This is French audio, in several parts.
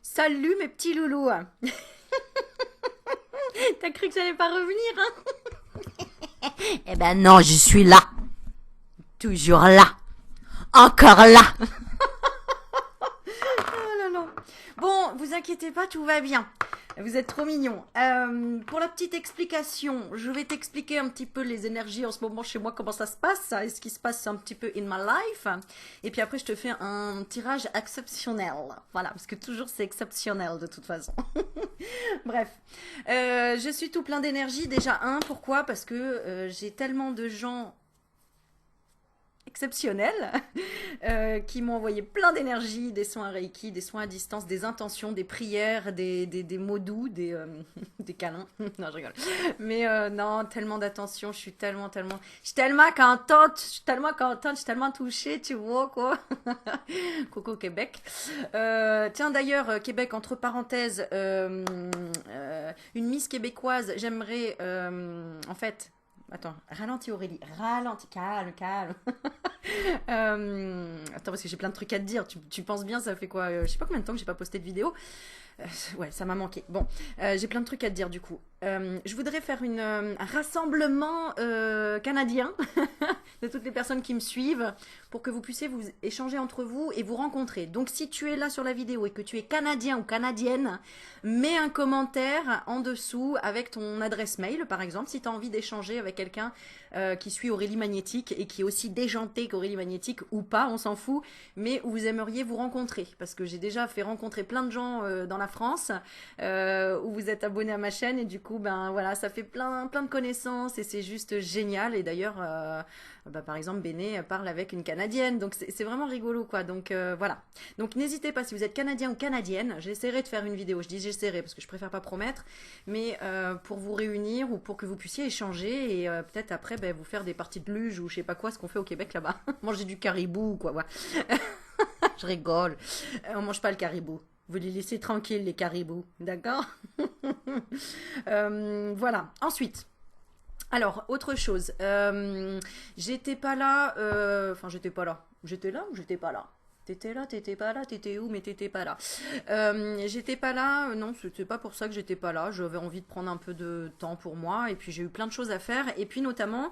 Salut mes petits loulous. T'as cru que j'allais pas revenir, hein? Eh ben non, je suis là. Toujours là. Encore là. Oh là là. Bon, vous inquiétez pas, tout va bien. Vous êtes trop mignons. Pour la petite explication, je vais t'expliquer un petit peu les énergies en ce moment chez moi, comment ça se passe, et ce qui se passe un petit peu in my life. Et puis après, je te fais un tirage exceptionnel. Voilà, parce que toujours c'est exceptionnel de toute façon. Bref, je suis tout plein d'énergie. Déjà, pourquoi? Parce que j'ai tellement de gens exceptionnels qui m'ont envoyé plein d'énergie, des soins Reiki, des soins à distance, des intentions, des prières, des mots doux, des câlins. Non, je rigole. Mais non, tellement d'attention, je suis tellement contente, je suis tellement touchée, tu vois quoi. Coucou Québec. Tiens d'ailleurs, Québec, entre parenthèses, une Miss québécoise, j'aimerais, en fait, attends, ralentis Aurélie, ralentis, calme, calme. Attends, parce que j'ai plein de trucs à te dire. Tu penses bien, ça fait quoi? Je sais pas combien de temps que j'ai pas posté de vidéo. Ouais, ça m'a manqué. Bon, j'ai plein de trucs à te dire du coup. Je voudrais faire un rassemblement canadien de toutes les personnes qui me suivent pour que vous puissiez vous échanger entre vous et vous rencontrer. Donc si tu es là sur la vidéo et que tu es canadien ou canadienne, mets un commentaire en dessous avec ton adresse mail par exemple si tu as envie d'échanger avec quelqu'un qui suit Aurélie Magnétique et qui est aussi déjanté qu'Aurélie Magnétique ou pas, on s'en fout, mais où vous aimeriez vous rencontrer. Parce que j'ai déjà fait rencontrer plein de gens dans la France où vous êtes abonné à ma chaîne et du coup, ben voilà, ça fait plein de connaissances et c'est juste génial. Et d'ailleurs, par exemple, Béné parle avec une Canadienne, donc c'est vraiment rigolo quoi. Donc voilà. Donc n'hésitez pas si vous êtes Canadien ou Canadienne, j'essaierai de faire une vidéo. Je dis j'essaierai parce que je préfère pas promettre, mais pour vous réunir ou pour que vous puissiez échanger et peut-être après vous faire des parties de luge ou je sais pas quoi, ce qu'on fait au Québec là-bas. Manger du caribou ou quoi. Ouais. Je rigole. On mange pas le caribou. Vous les laissez tranquilles les caribous, d'accord? Voilà. Ensuite. Alors, autre chose. J'étais pas là. Enfin, j'étais pas là. J'étais là ou j'étais pas là? T'étais là, t'étais pas là, t'étais où, mais t'étais pas là. J'étais pas là, non, c'était pas pour ça que j'étais pas là. J'avais envie de prendre un peu de temps pour moi, et puis j'ai eu plein de choses à faire. Et puis notamment,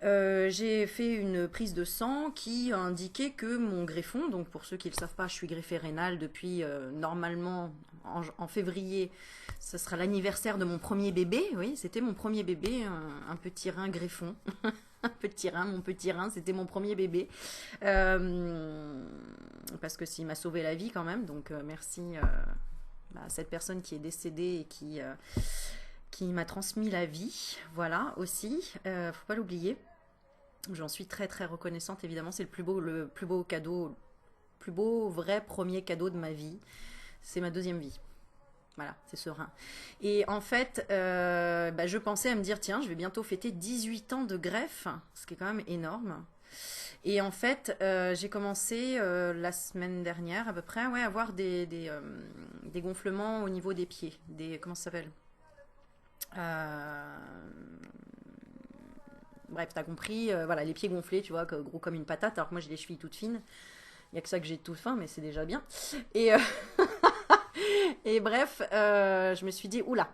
j'ai fait une prise de sang qui indiquait que mon greffon, donc pour ceux qui ne le savent pas, je suis greffée rénale depuis normalement en février, ce sera l'anniversaire de mon premier bébé. Oui, c'était mon premier bébé, un petit rein greffon. Un petit rein, mon petit rein, c'était mon premier bébé. Parce que s'il m'a sauvé la vie quand même, donc merci à cette personne qui est décédée et qui m'a transmis la vie. Voilà aussi, faut pas l'oublier. J'en suis très très reconnaissante évidemment, c'est le plus beau cadeau, le plus beau vrai premier cadeau de ma vie. C'est ma deuxième vie. Voilà, c'est serein. Et en fait, je pensais à me dire, tiens, je vais bientôt fêter 18 ans de greffe, ce qui est quand même énorme. Et en fait, j'ai commencé la semaine dernière à peu près, ouais, à avoir des gonflements au niveau des pieds. Comment ça s'appelle? Euh, Bref, t'as compris, voilà, les pieds gonflés, tu vois, gros comme une patate, alors que moi j'ai les chevilles toutes fines. Il n'y a que ça que j'ai tout fin, mais c'est déjà bien. Et, et bref, je me suis dit, oula,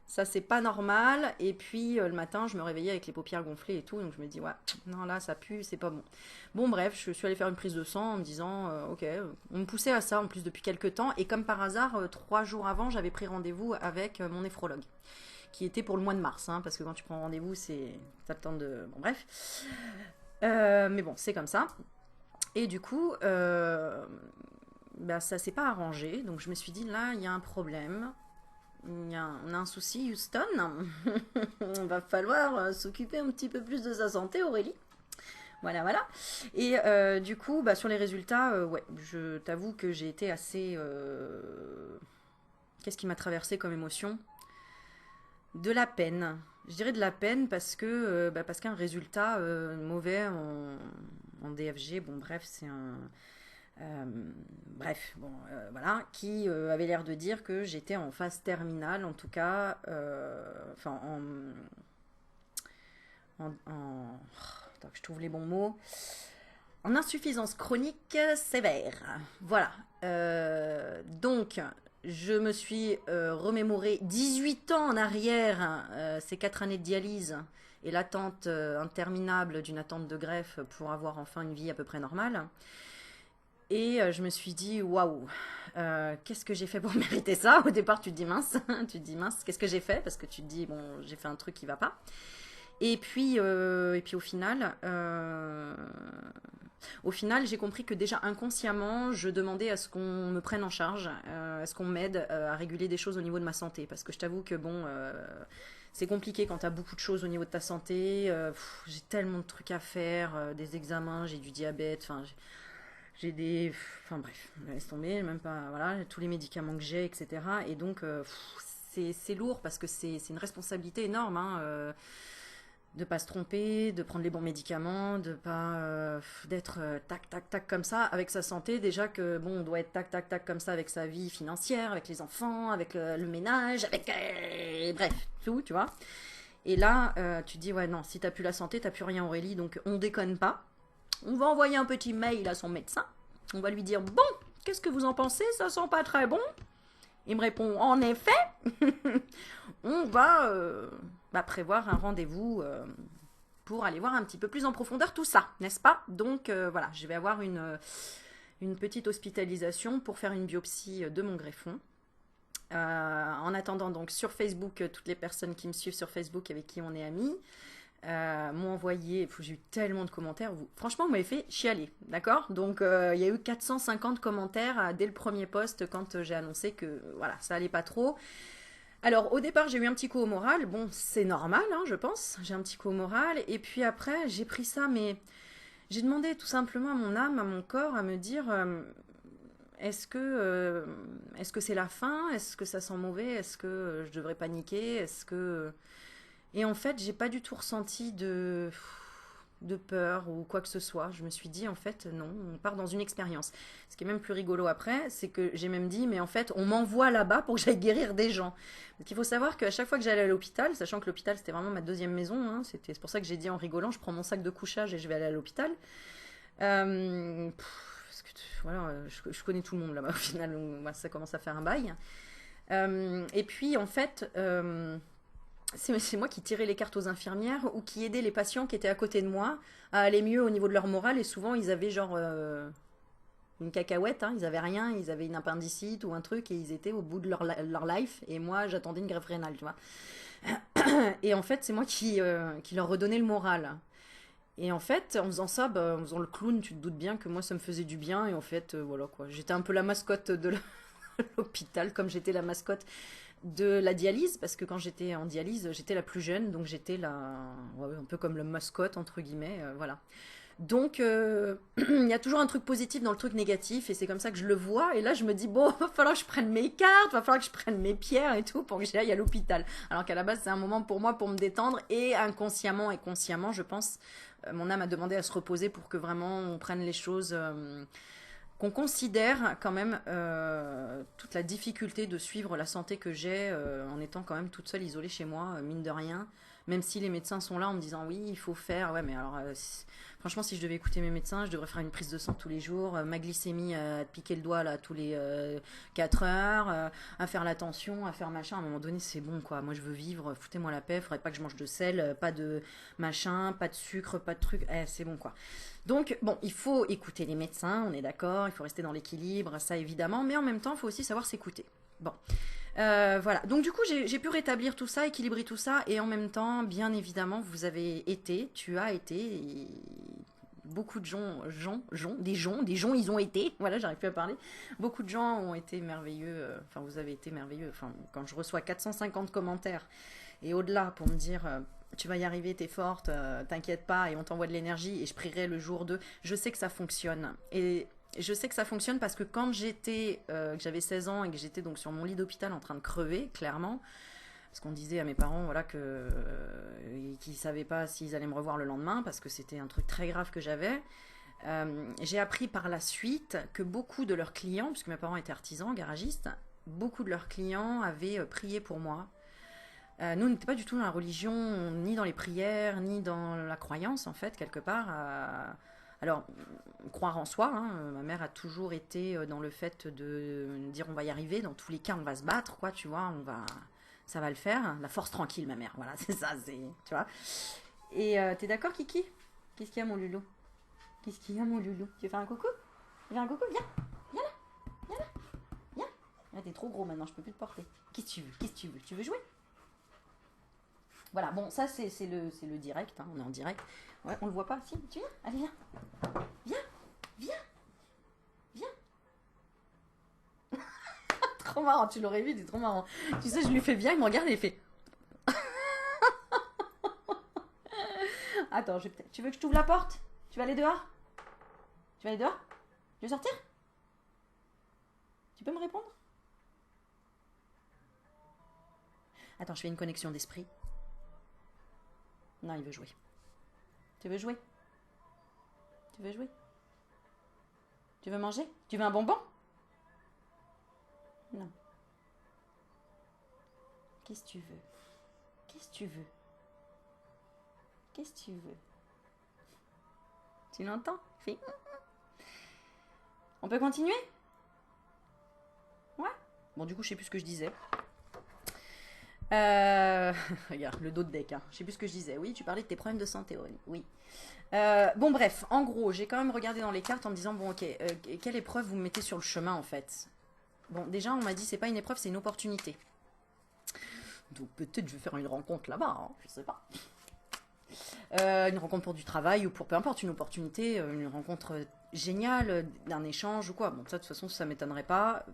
ça c'est pas normal. Et puis le matin, je me réveillais avec les paupières gonflées et tout, donc je me dis, ouais, non, là ça pue, c'est pas bon. Bon, bref, je suis allée faire une prise de sang en me disant, ok, on me poussait à ça en plus depuis quelques temps. Et comme par hasard, 3 jours avant, j'avais pris rendez-vous avec mon néphrologue qui était pour le mois de mars, hein, parce que quand tu prends rendez-vous, c'est. T'as le temps de. Bon, bref. Mais bon, c'est comme ça. Et du coup, ça s'est pas arrangé. Donc je me suis dit, là, il y a un problème. On a un souci, Houston. Il va falloir s'occuper un petit peu plus de sa santé, Aurélie. Voilà, voilà. Et du coup, sur les résultats, ouais, je t'avoue que j'ai été assez. Qu'est-ce qui m'a traversé comme émotion? De la peine. Je dirais de la peine parce qu'un résultat mauvais en DFG, bon bref, c'est un. euh, Bref, bon, voilà, qui avait l'air de dire que j'étais en phase terminale, en tout cas, enfin attends que je trouve les bons mots, en insuffisance chronique sévère. Voilà. Donc, je me suis remémoré 18 ans en arrière, ces 4 années de dialyse et l'attente interminable d'une attente de greffe pour avoir enfin une vie à peu près normale. Et je me suis dit, waouh, qu'est-ce que j'ai fait pour mériter ça? Au départ, tu te dis mince, qu'est-ce que j'ai fait? Parce que tu te dis, bon, j'ai fait un truc qui va pas. Et puis au final, j'ai compris que déjà inconsciemment, je demandais à ce qu'on me prenne en charge, à ce qu'on m'aide à réguler des choses au niveau de ma santé. Parce que je t'avoue que bon, c'est compliqué quand tu as beaucoup de choses au niveau de ta santé. J'ai tellement de trucs à faire, des examens, j'ai du diabète, enfin, j'ai des... Enfin bref, laisse tomber, même pas... Voilà, tous les médicaments que j'ai, etc. Et donc, c'est lourd parce que c'est une responsabilité énorme, hein, de pas se tromper, de prendre les bons médicaments, de pas d'être tac tac tac comme ça avec sa santé. Déjà que bon, on doit être tac tac tac comme ça avec sa vie financière, avec les enfants, avec le ménage, avec bref tout, tu vois. Et là, tu te dis ouais non, si t'as plus la santé, t'as plus rien Aurélie, donc on déconne pas. On va envoyer un petit mail à son médecin. On va lui dire bon, qu'est-ce que vous en pensez? Ça sent pas très bon. Il me répond en effet. On va prévoir un rendez-vous pour aller voir un petit peu plus en profondeur tout ça, n'est-ce pas? Donc voilà, je vais avoir une petite hospitalisation pour faire une biopsie de mon greffon. En attendant, donc sur Facebook, toutes les personnes qui me suivent sur Facebook avec qui on est amis m'ont envoyé, j'ai eu tellement de commentaires, franchement vous m'avez fait chialer, d'accord? Donc il y a eu 450 commentaires dès le premier post quand j'ai annoncé que voilà, ça allait pas trop. Alors, au départ, j'ai eu un petit coup au moral. Bon, c'est normal, hein, je pense. J'ai un petit coup au moral. Et puis après, j'ai pris ça, mais j'ai demandé tout simplement à mon âme, à mon corps, à me dire est-ce que c'est la fin? Est-ce que ça sent mauvais? Est-ce que je devrais paniquer? Est-ce que... Et en fait, j'ai pas du tout ressenti de peur ou quoi que ce soit. Je me suis dit, en fait, non, on part dans une expérience. Ce qui est même plus rigolo après, c'est que j'ai même dit, mais en fait, on m'envoie là-bas pour que j'aille guérir des gens. Donc il faut savoir qu'à chaque fois que j'allais à l'hôpital, sachant que l'hôpital c'était vraiment ma deuxième maison, hein, c'est pour ça que j'ai dit en rigolant, je prends mon sac de couchage et je vais aller à l'hôpital. Parce que voilà, je connais tout le monde là-bas au final, donc, ça commence à faire un bail. Et puis en fait... c'est moi qui tirais les cartes aux infirmières ou qui aidais les patients qui étaient à côté de moi à aller mieux au niveau de leur morale. Et souvent, ils avaient genre une cacahuète, hein, ils avaient rien, ils avaient une appendicite ou un truc et ils étaient au bout de leur life. Et moi, j'attendais une greffe rénale, tu vois. Et en fait, c'est moi qui leur redonnais le moral. Et en fait, en faisant ça, en faisant le clown, tu te doutes bien que moi, ça me faisait du bien. Et en fait, voilà quoi. J'étais un peu la mascotte de l'hôpital, comme j'étais la mascotte de la dialyse, parce que quand j'étais en dialyse, j'étais la plus jeune, donc j'étais ouais, un peu comme le mascotte, entre guillemets, voilà. Donc, il y a toujours un truc positif dans le truc négatif, et c'est comme ça que je le vois, et là je me dis, bon, va falloir que je prenne mes cartes, va falloir que je prenne mes pierres et tout, pour que j'aille à l'hôpital. Alors qu'à la base, c'est un moment pour moi, pour me détendre, et inconsciemment et consciemment, je pense, mon âme a demandé à se reposer pour que vraiment on prenne les choses... qu'on considère quand même toute la difficulté de suivre la santé que j'ai en étant quand même toute seule isolée chez moi, mine de rien. Même si les médecins sont là en me disant oui, il faut faire. Ouais, mais alors, franchement, si je devais écouter mes médecins, je devrais faire une prise de sang tous les jours, ma glycémie à te piquer le doigt là tous les 4 heures, à faire la tension, à faire machin. À un moment donné, c'est bon quoi. Moi, je veux vivre, foutez-moi la paix, faudrait pas que je mange de sel, pas de machin, pas de sucre, pas de truc. C'est bon quoi. Donc, bon, il faut écouter les médecins, on est d'accord, il faut rester dans l'équilibre, ça évidemment, mais en même temps, il faut aussi savoir s'écouter. Bon, voilà. Donc, du coup, j'ai pu rétablir tout ça, équilibrer tout ça, et en même temps, bien évidemment, tu as été, et beaucoup de des gens, ils ont été, voilà, j'arrive plus à parler. Beaucoup de gens ont été merveilleux, enfin, vous avez été merveilleux. Enfin, quand je reçois 450 commentaires, et au-delà pour me dire... tu vas y arriver, t'es forte, t'inquiète pas, et on t'envoie de l'énergie, et je prierai le jour 2. Je sais que ça fonctionne. Et je sais que ça fonctionne parce que quand que j'avais 16 ans et que j'étais donc sur mon lit d'hôpital en train de crever, clairement, parce qu'on disait à mes parents voilà, qu'ils ne savaient pas s'ils allaient me revoir le lendemain, parce que c'était un truc très grave que j'avais. J'ai appris par la suite que beaucoup de leurs clients, puisque mes parents étaient artisans, garagistes, beaucoup de leurs clients avaient prié pour moi. Nous, on n'était pas du tout dans la religion, ni dans les prières, ni dans la croyance, en fait, quelque part, Alors, croire en soi, hein, ma mère a toujours été dans le fait de dire on va y arriver, dans tous les cas on va se battre, quoi, tu vois, ça va le faire. La force tranquille, ma mère, voilà, c'est ça, tu vois. Et t'es d'accord, Kiki? Qu'est-ce qu'il y a, mon loulou? Qu'est-ce qu'il y a, mon loulou? Tu veux faire un coucou? Tu veux faire un coucou? Viens, viens là, viens là, viens. Là, t'es trop gros maintenant, je peux plus te porter. Qu'est-ce que tu veux? Qu'est-ce que tu veux? Tu veux jouer? Voilà, bon, ça c'est le direct, hein, on est en direct. Ouais, on le voit pas, si, tu viens? Allez, viens. Viens, viens, viens. Trop marrant, tu l'aurais vu, c'est trop marrant. Tu sais, je lui fais bien, il me regarde et il fait... Attends, tu veux que je t'ouvre la porte? Tu vas aller dehors? Tu vas aller dehors? Tu veux sortir? Tu peux me répondre? Attends, je fais une connexion d'esprit. Non, il veut jouer. Tu veux jouer? Tu veux jouer? Tu veux manger? Tu veux un bonbon? Non. Qu'est-ce que tu veux? Qu'est-ce que tu veux? Qu'est-ce que tu veux? Tu l'entends? Fais... On peut continuer? Ouais. Bon, du coup, je sais plus ce que je disais. Regarde, le dos de deck, hein. Je sais plus ce que je disais. Oui, tu parlais de tes problèmes de santé, oui. Bon, bref, en gros, j'ai quand même regardé dans les cartes en me disant, bon, ok, quelle épreuve vous me mettez sur le chemin, en fait? Bon, déjà, on m'a dit, c'est pas une épreuve, c'est une opportunité. Donc, peut-être je vais faire une rencontre là-bas, hein, je sais pas. Une rencontre pour du travail ou pour peu importe, une opportunité, une rencontre géniale, d'un échange ou quoi. Bon, ça, de toute façon, ça m'étonnerait pas,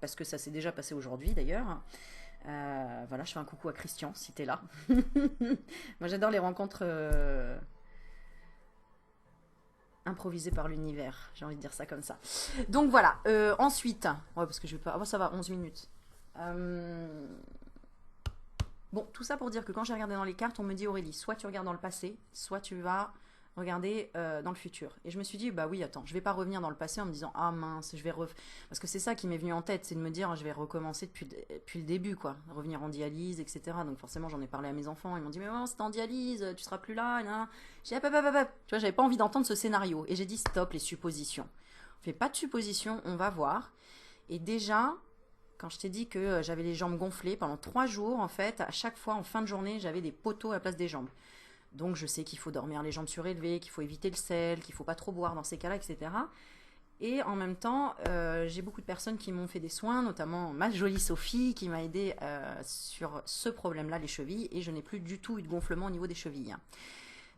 parce que ça s'est déjà passé aujourd'hui, d'ailleurs. Voilà, je fais un coucou à Christian, si t'es là. Moi, j'adore les rencontres improvisées par l'univers. J'ai envie de dire ça comme ça. Donc, voilà. Ensuite, ouais, parce que je vais pas... Oh, ça va, 11 minutes. Bon, tout ça pour dire que quand j'ai regardé dans les cartes, on me dit, Aurélie, soit tu regardes dans le passé, soit tu vas regarder dans le futur. Et je me suis dit, bah oui, attends, je vais pas revenir dans le passé en me disant, ah mince, je vais parce que c'est ça qui m'est venu en tête, c'est de me dire, je vais recommencer depuis le début, quoi. Revenir en dialyse, etc. Donc forcément, j'en ai parlé à mes enfants, ils m'ont dit, mais non, c'est en dialyse, tu seras plus là, là. J'ai dit, hop. Tu vois, j'avais pas envie d'entendre ce scénario. Et j'ai dit, stop, les suppositions. On fait pas de suppositions, on va voir. Et déjà... Quand je t'ai dit que j'avais les jambes gonflées pendant 3 jours, en fait, à chaque fois, en fin de journée, j'avais des poteaux à la place des jambes. Donc, je sais qu'il faut dormir les jambes surélevées, qu'il faut éviter le sel, qu'il ne faut pas trop boire dans ces cas-là, etc. Et en même temps, j'ai beaucoup de personnes qui m'ont fait des soins, notamment ma jolie Sophie, qui m'a aidée sur ce problème-là, les chevilles, et je n'ai plus du tout eu de gonflement au niveau des chevilles.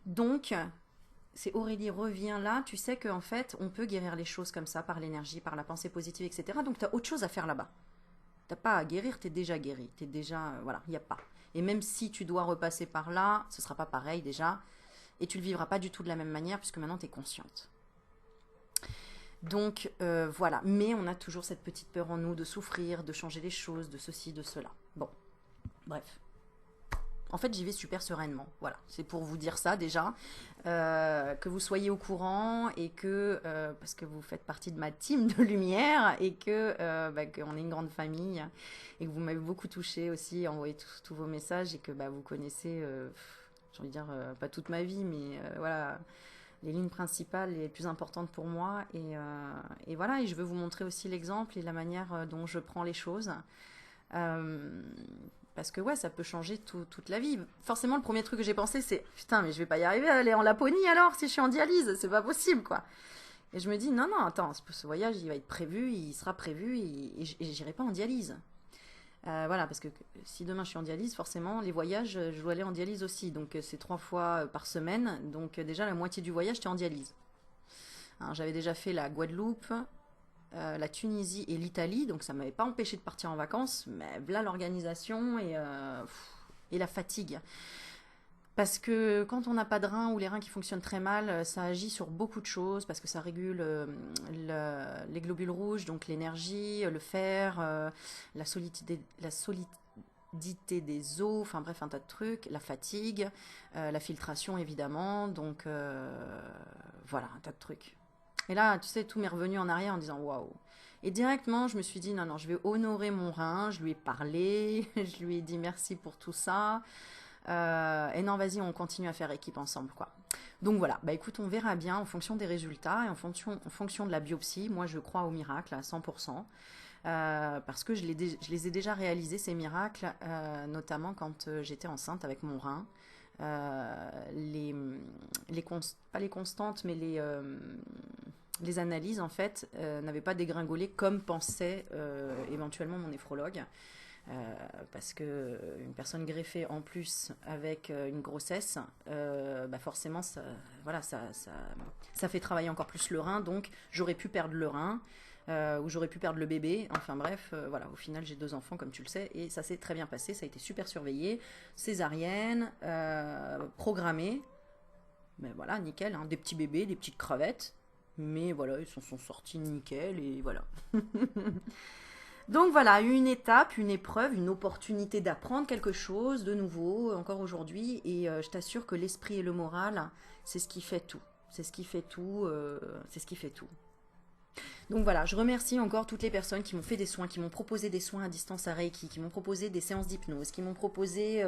Donc... c'est Aurélie, reviens là, tu sais qu'en fait, on peut guérir les choses comme ça, par l'énergie, par la pensée positive, etc. Donc, tu as autre chose à faire là-bas. T'as pas à guérir, t'es déjà guéri. T'es déjà... voilà, il n'y a pas. Et même si tu dois repasser par là, ce sera pas pareil déjà. Et tu le vivras pas du tout de la même manière, puisque maintenant, tu es consciente. Donc, voilà. Mais on a toujours cette petite peur en nous de souffrir, de changer les choses, de ceci, de cela. Bon, bref. En fait, j'y vais super sereinement. Voilà, c'est pour vous dire ça déjà, que vous soyez au courant et que, parce que vous faites partie de ma team de lumière et que qu'on est une grande famille et que vous m'avez beaucoup touché aussi, envoyé tous vos messages et que vous connaissez, j'ai envie de dire, pas toute ma vie, mais voilà, les lignes principales les plus importantes pour moi et voilà, et je veux vous montrer aussi l'exemple et la manière dont je prends les choses. Parce que ouais, ça peut changer toute la vie. Forcément, le premier truc que j'ai pensé, c'est putain, mais je vais pas y arriver à aller en Laponie alors si je suis en dialyse, c'est pas possible quoi. Et je me dis non, attends, ce voyage il va être prévu, il sera prévu et j'irai pas en dialyse. Voilà, parce que si demain je suis en dialyse, forcément, les voyages, je dois aller en dialyse aussi. Donc c'est 3 fois par semaine. Donc déjà, la moitié du voyage, j'étais en dialyse. Hein, j'avais déjà fait la Guadeloupe, la Tunisie et l'Italie, donc ça ne m'avait pas empêché de partir en vacances, mais voilà l'organisation et la fatigue. Parce que quand on n'a pas de reins ou les reins qui fonctionnent très mal, ça agit sur beaucoup de choses, parce que ça régule les globules rouges, donc l'énergie, le fer, la solidité des os, enfin bref, un tas de trucs, la fatigue, la filtration évidemment, donc voilà, un tas de trucs. Et là, tu sais, tout m'est revenu en arrière en disant waouh. Et directement, je me suis dit non, je vais honorer mon rein. Je lui ai parlé, je lui ai dit merci pour tout ça. Et non, vas-y, on continue à faire équipe ensemble, quoi. Donc voilà, bah écoute, on verra bien en fonction des résultats et en fonction de la biopsie. Moi, je crois au miracle à 100%. Parce que je les ai déjà réalisés, ces miracles, notamment quand j'étais enceinte avec mon rein. Pas les constantes, mais les analyses, en fait, n'avaient pas dégringolé comme pensait éventuellement mon néphrologue. Parce que une personne greffée en plus avec une grossesse, bah forcément, voilà, ça fait travailler encore plus le rein. Donc, j'aurais pu perdre le rein. Où j'aurais pu perdre le bébé. Enfin bref, voilà, au final j'ai 2 enfants comme tu le sais et ça s'est très bien passé, ça a été super surveillé, césarienne, programmée, mais voilà, nickel, hein, des petits bébés, des petites crevettes, mais voilà, ils sont sortis nickel et voilà. Donc voilà, une étape, une épreuve, une opportunité d'apprendre quelque chose de nouveau encore aujourd'hui et je t'assure que l'esprit et le moral, c'est ce qui fait tout. C'est ce qui fait tout, c'est ce qui fait tout. Donc voilà, je remercie encore toutes les personnes qui m'ont fait des soins, qui m'ont proposé des soins à distance à Reiki, qui m'ont proposé des séances d'hypnose, qui m'ont proposé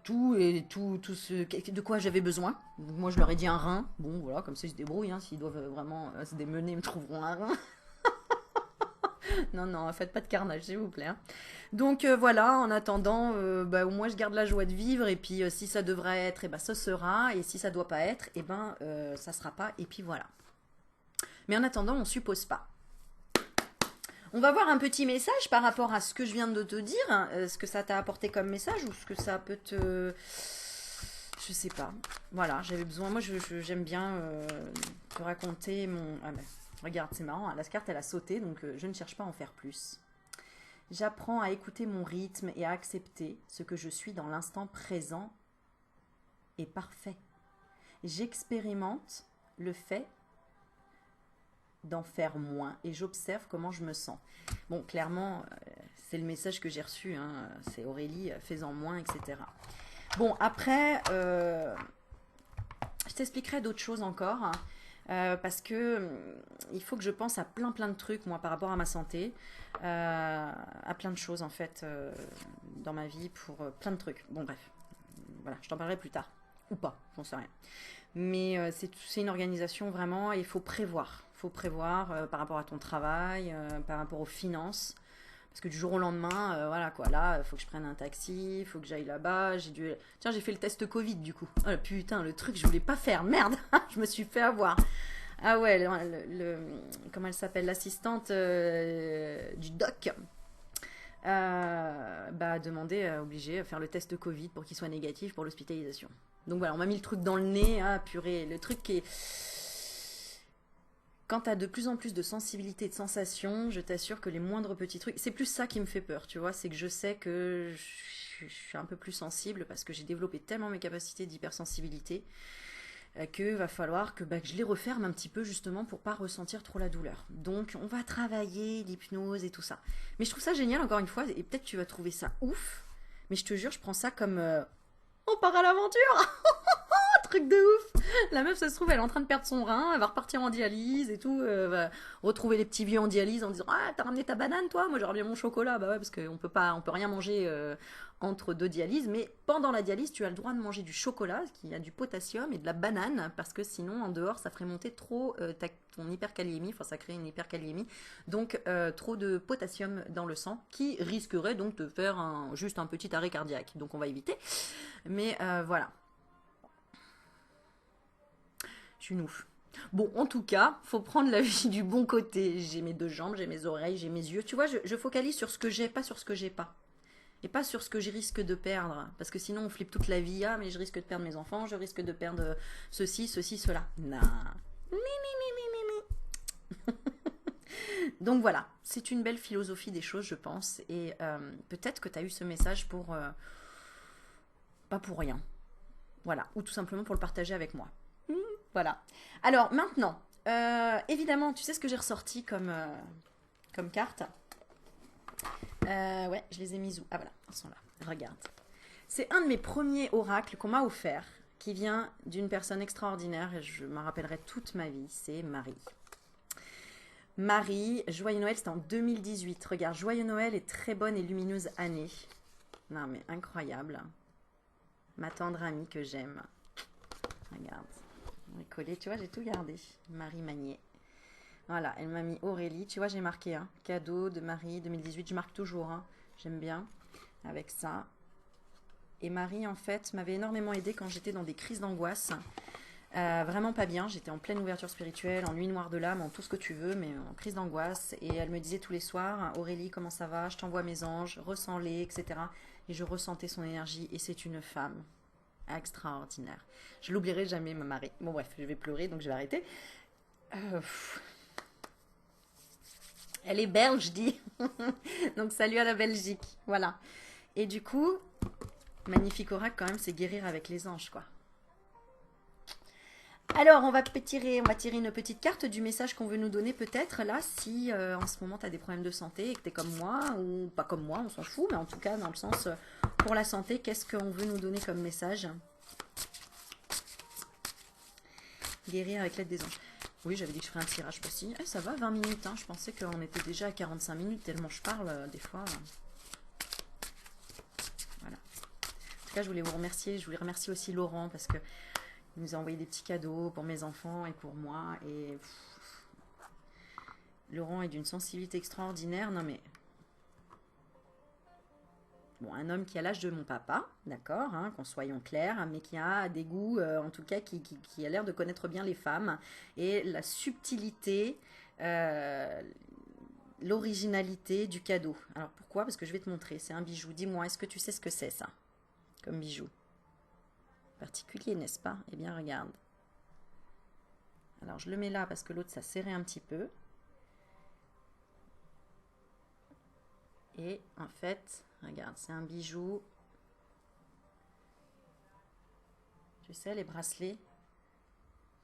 tout ce de quoi j'avais besoin. Donc moi je leur ai dit un rein. Bon voilà, comme ça ils se débrouillent, hein, s'ils doivent vraiment se démener, ils me trouveront un rein. Non, non, faites pas de carnage, s'il vous plaît. Hein. Donc voilà, en attendant, bah, au moins je garde la joie de vivre. Et puis si ça devrait être, et ben ça sera. Et si ça doit pas être, et ben ça sera pas. Et puis voilà. Mais en attendant, on suppose pas. On va voir un petit message par rapport à ce que je viens de te dire, ce que ça t'a apporté comme message ou ce que ça peut te... Je sais pas. Voilà, j'avais besoin... Moi, j'aime bien te raconter mon... Ah ben, regarde, c'est marrant, hein, la carte, elle a sauté, donc je ne cherche pas à en faire plus. J'apprends à écouter mon rythme et à accepter ce que je suis dans l'instant présent et parfait. J'expérimente le fait d'en faire moins et j'observe comment je me sens. Bon, clairement, c'est le message que j'ai reçu, hein, c'est Aurélie, fais-en moins, etc. Bon, après, je t'expliquerai d'autres choses encore, hein, parce que il faut que je pense à plein de trucs, moi, par rapport à ma santé, à plein de choses, en fait, dans ma vie, pour plein de trucs. Bon, bref, voilà, je t'en parlerai plus tard, ou pas, j'en sais rien. Mais c'est une organisation vraiment, et il faut prévoir. Il faut prévoir par rapport à ton travail, par rapport aux finances. Parce que du jour au lendemain, voilà quoi, là, il faut que je prenne un taxi, il faut que j'aille là-bas. Tiens, j'ai fait le test Covid du coup. Oh, putain, le truc, je voulais pas faire, merde, je me suis fait avoir. Ah ouais, comment elle s'appelle, l'assistante du doc bah, demandé, obligé à faire le test Covid pour qu'il soit négatif pour l'hospitalisation. Donc voilà, on m'a mis le truc dans le nez, ah purée, le truc qui est... Quand tu as de plus en plus de sensibilité et de sensations, je t'assure que les moindres petits trucs, c'est plus ça qui me fait peur, tu vois, c'est que je sais que je suis un peu plus sensible parce que j'ai développé tellement mes capacités d'hypersensibilité que va falloir que je les referme un petit peu justement pour pas ressentir trop la douleur. Donc on va travailler l'hypnose et tout ça. Mais je trouve ça génial encore une fois, et peut-être tu vas trouver ça ouf, mais je te jure, je prends ça comme on part à l'aventure. Truc de ouf. La meuf, ça se trouve, elle est en train de perdre son rein, elle va repartir en dialyse et tout, va retrouver les petits vieux en dialyse en disant ah t'as ramené ta banane toi, moi j'aurais bien mon chocolat, bah ouais parce qu'on peut rien manger entre 2 dialyses, mais pendant la dialyse tu as le droit de manger du chocolat qui a du potassium et de la banane parce que sinon en dehors ça ferait monter trop ton hyperkaliémie, enfin ça crée une hyperkaliémie, donc trop de potassium dans le sang qui risquerait donc de faire juste un petit arrêt cardiaque, donc on va éviter, mais voilà. Je suis une ouf. Bon, en tout cas, faut prendre la vie du bon côté. J'ai mes 2 jambes, j'ai mes oreilles, j'ai mes yeux. Tu vois, je focalise sur ce que j'ai, pas sur ce que j'ai pas. Et pas sur ce que je risque de perdre. Parce que sinon, on flippe toute la vie. Ah, mais je risque de perdre mes enfants, je risque de perdre ceci, cela. Non. Donc voilà, c'est une belle philosophie des choses, je pense. Et peut-être que tu as eu ce message pour... pas pour rien. Voilà. Ou tout simplement pour le partager avec moi. Voilà. Alors maintenant, évidemment, tu sais ce que j'ai ressorti comme carte. Ouais, je les ai mis où? Ah voilà, ils sont là. Regarde. C'est un de mes premiers oracles qu'on m'a offert, qui vient d'une personne extraordinaire et je m'en rappellerai toute ma vie. C'est Marie. Marie, Joyeux Noël, c'était en 2018. Regarde, Joyeux Noël et très bonne et lumineuse année. Non mais incroyable. Ma tendre amie que j'aime. Regarde. On est collé, tu vois, j'ai tout gardé. Marie Magnier. Voilà, elle m'a mis Aurélie. Tu vois, j'ai marqué, hein, cadeau de Marie 2018. Je marque toujours, hein. J'aime bien. Avec ça. Et Marie, en fait, m'avait énormément aidée quand j'étais dans des crises d'angoisse. Vraiment pas bien. J'étais en pleine ouverture spirituelle, en nuit noire de l'âme, en tout ce que tu veux, mais en crise d'angoisse. Et elle me disait tous les soirs, Aurélie, comment ça va? Je t'envoie mes anges, ressens-les, etc. Et je ressentais son énergie. Et c'est une femme extraordinaire. Je l'oublierai jamais, ma Marie. Bon, bref, je vais pleurer, donc je vais arrêter. Elle est belge, je dis. Donc, salut à la Belgique. Voilà. Et du coup, magnifique oracle, quand même, c'est guérir avec les anges, quoi. Alors, on va tirer une petite carte du message qu'on veut nous donner, peut-être, là, si en ce moment, tu as des problèmes de santé et que tu es comme moi, ou pas comme moi, on s'en fout, mais en tout cas, dans le sens, pour la santé, qu'est-ce qu'on veut nous donner comme message? Guérir avec l'aide des anges. Oui, j'avais dit que je ferais un tirage aussi. Eh, ça va, 20 minutes, hein. Je pensais qu'on était déjà à 45 minutes, tellement je parle, des fois. Voilà. En tout cas, je voulais vous remercier. Je voulais remercier aussi Laurent, parce que il nous a envoyé des petits cadeaux pour mes enfants et pour moi. Et Laurent est d'une sensibilité extraordinaire. Non, mais... Bon, un homme qui a l'âge de mon papa, d'accord, hein, qu'on soyons clairs, mais qui a des goûts, en tout cas, qui a l'air de connaître bien les femmes, et la subtilité, l'originalité du cadeau. Alors pourquoi? Parce que je vais te montrer, c'est un bijou. Dis-moi, est-ce que tu sais ce que c'est ça, comme bijou? Particulier, n'est-ce pas? Eh bien, regarde. Alors, je le mets là parce que l'autre, ça serrait un petit peu. Et en fait... Regarde, c'est un bijou. Tu sais, les bracelets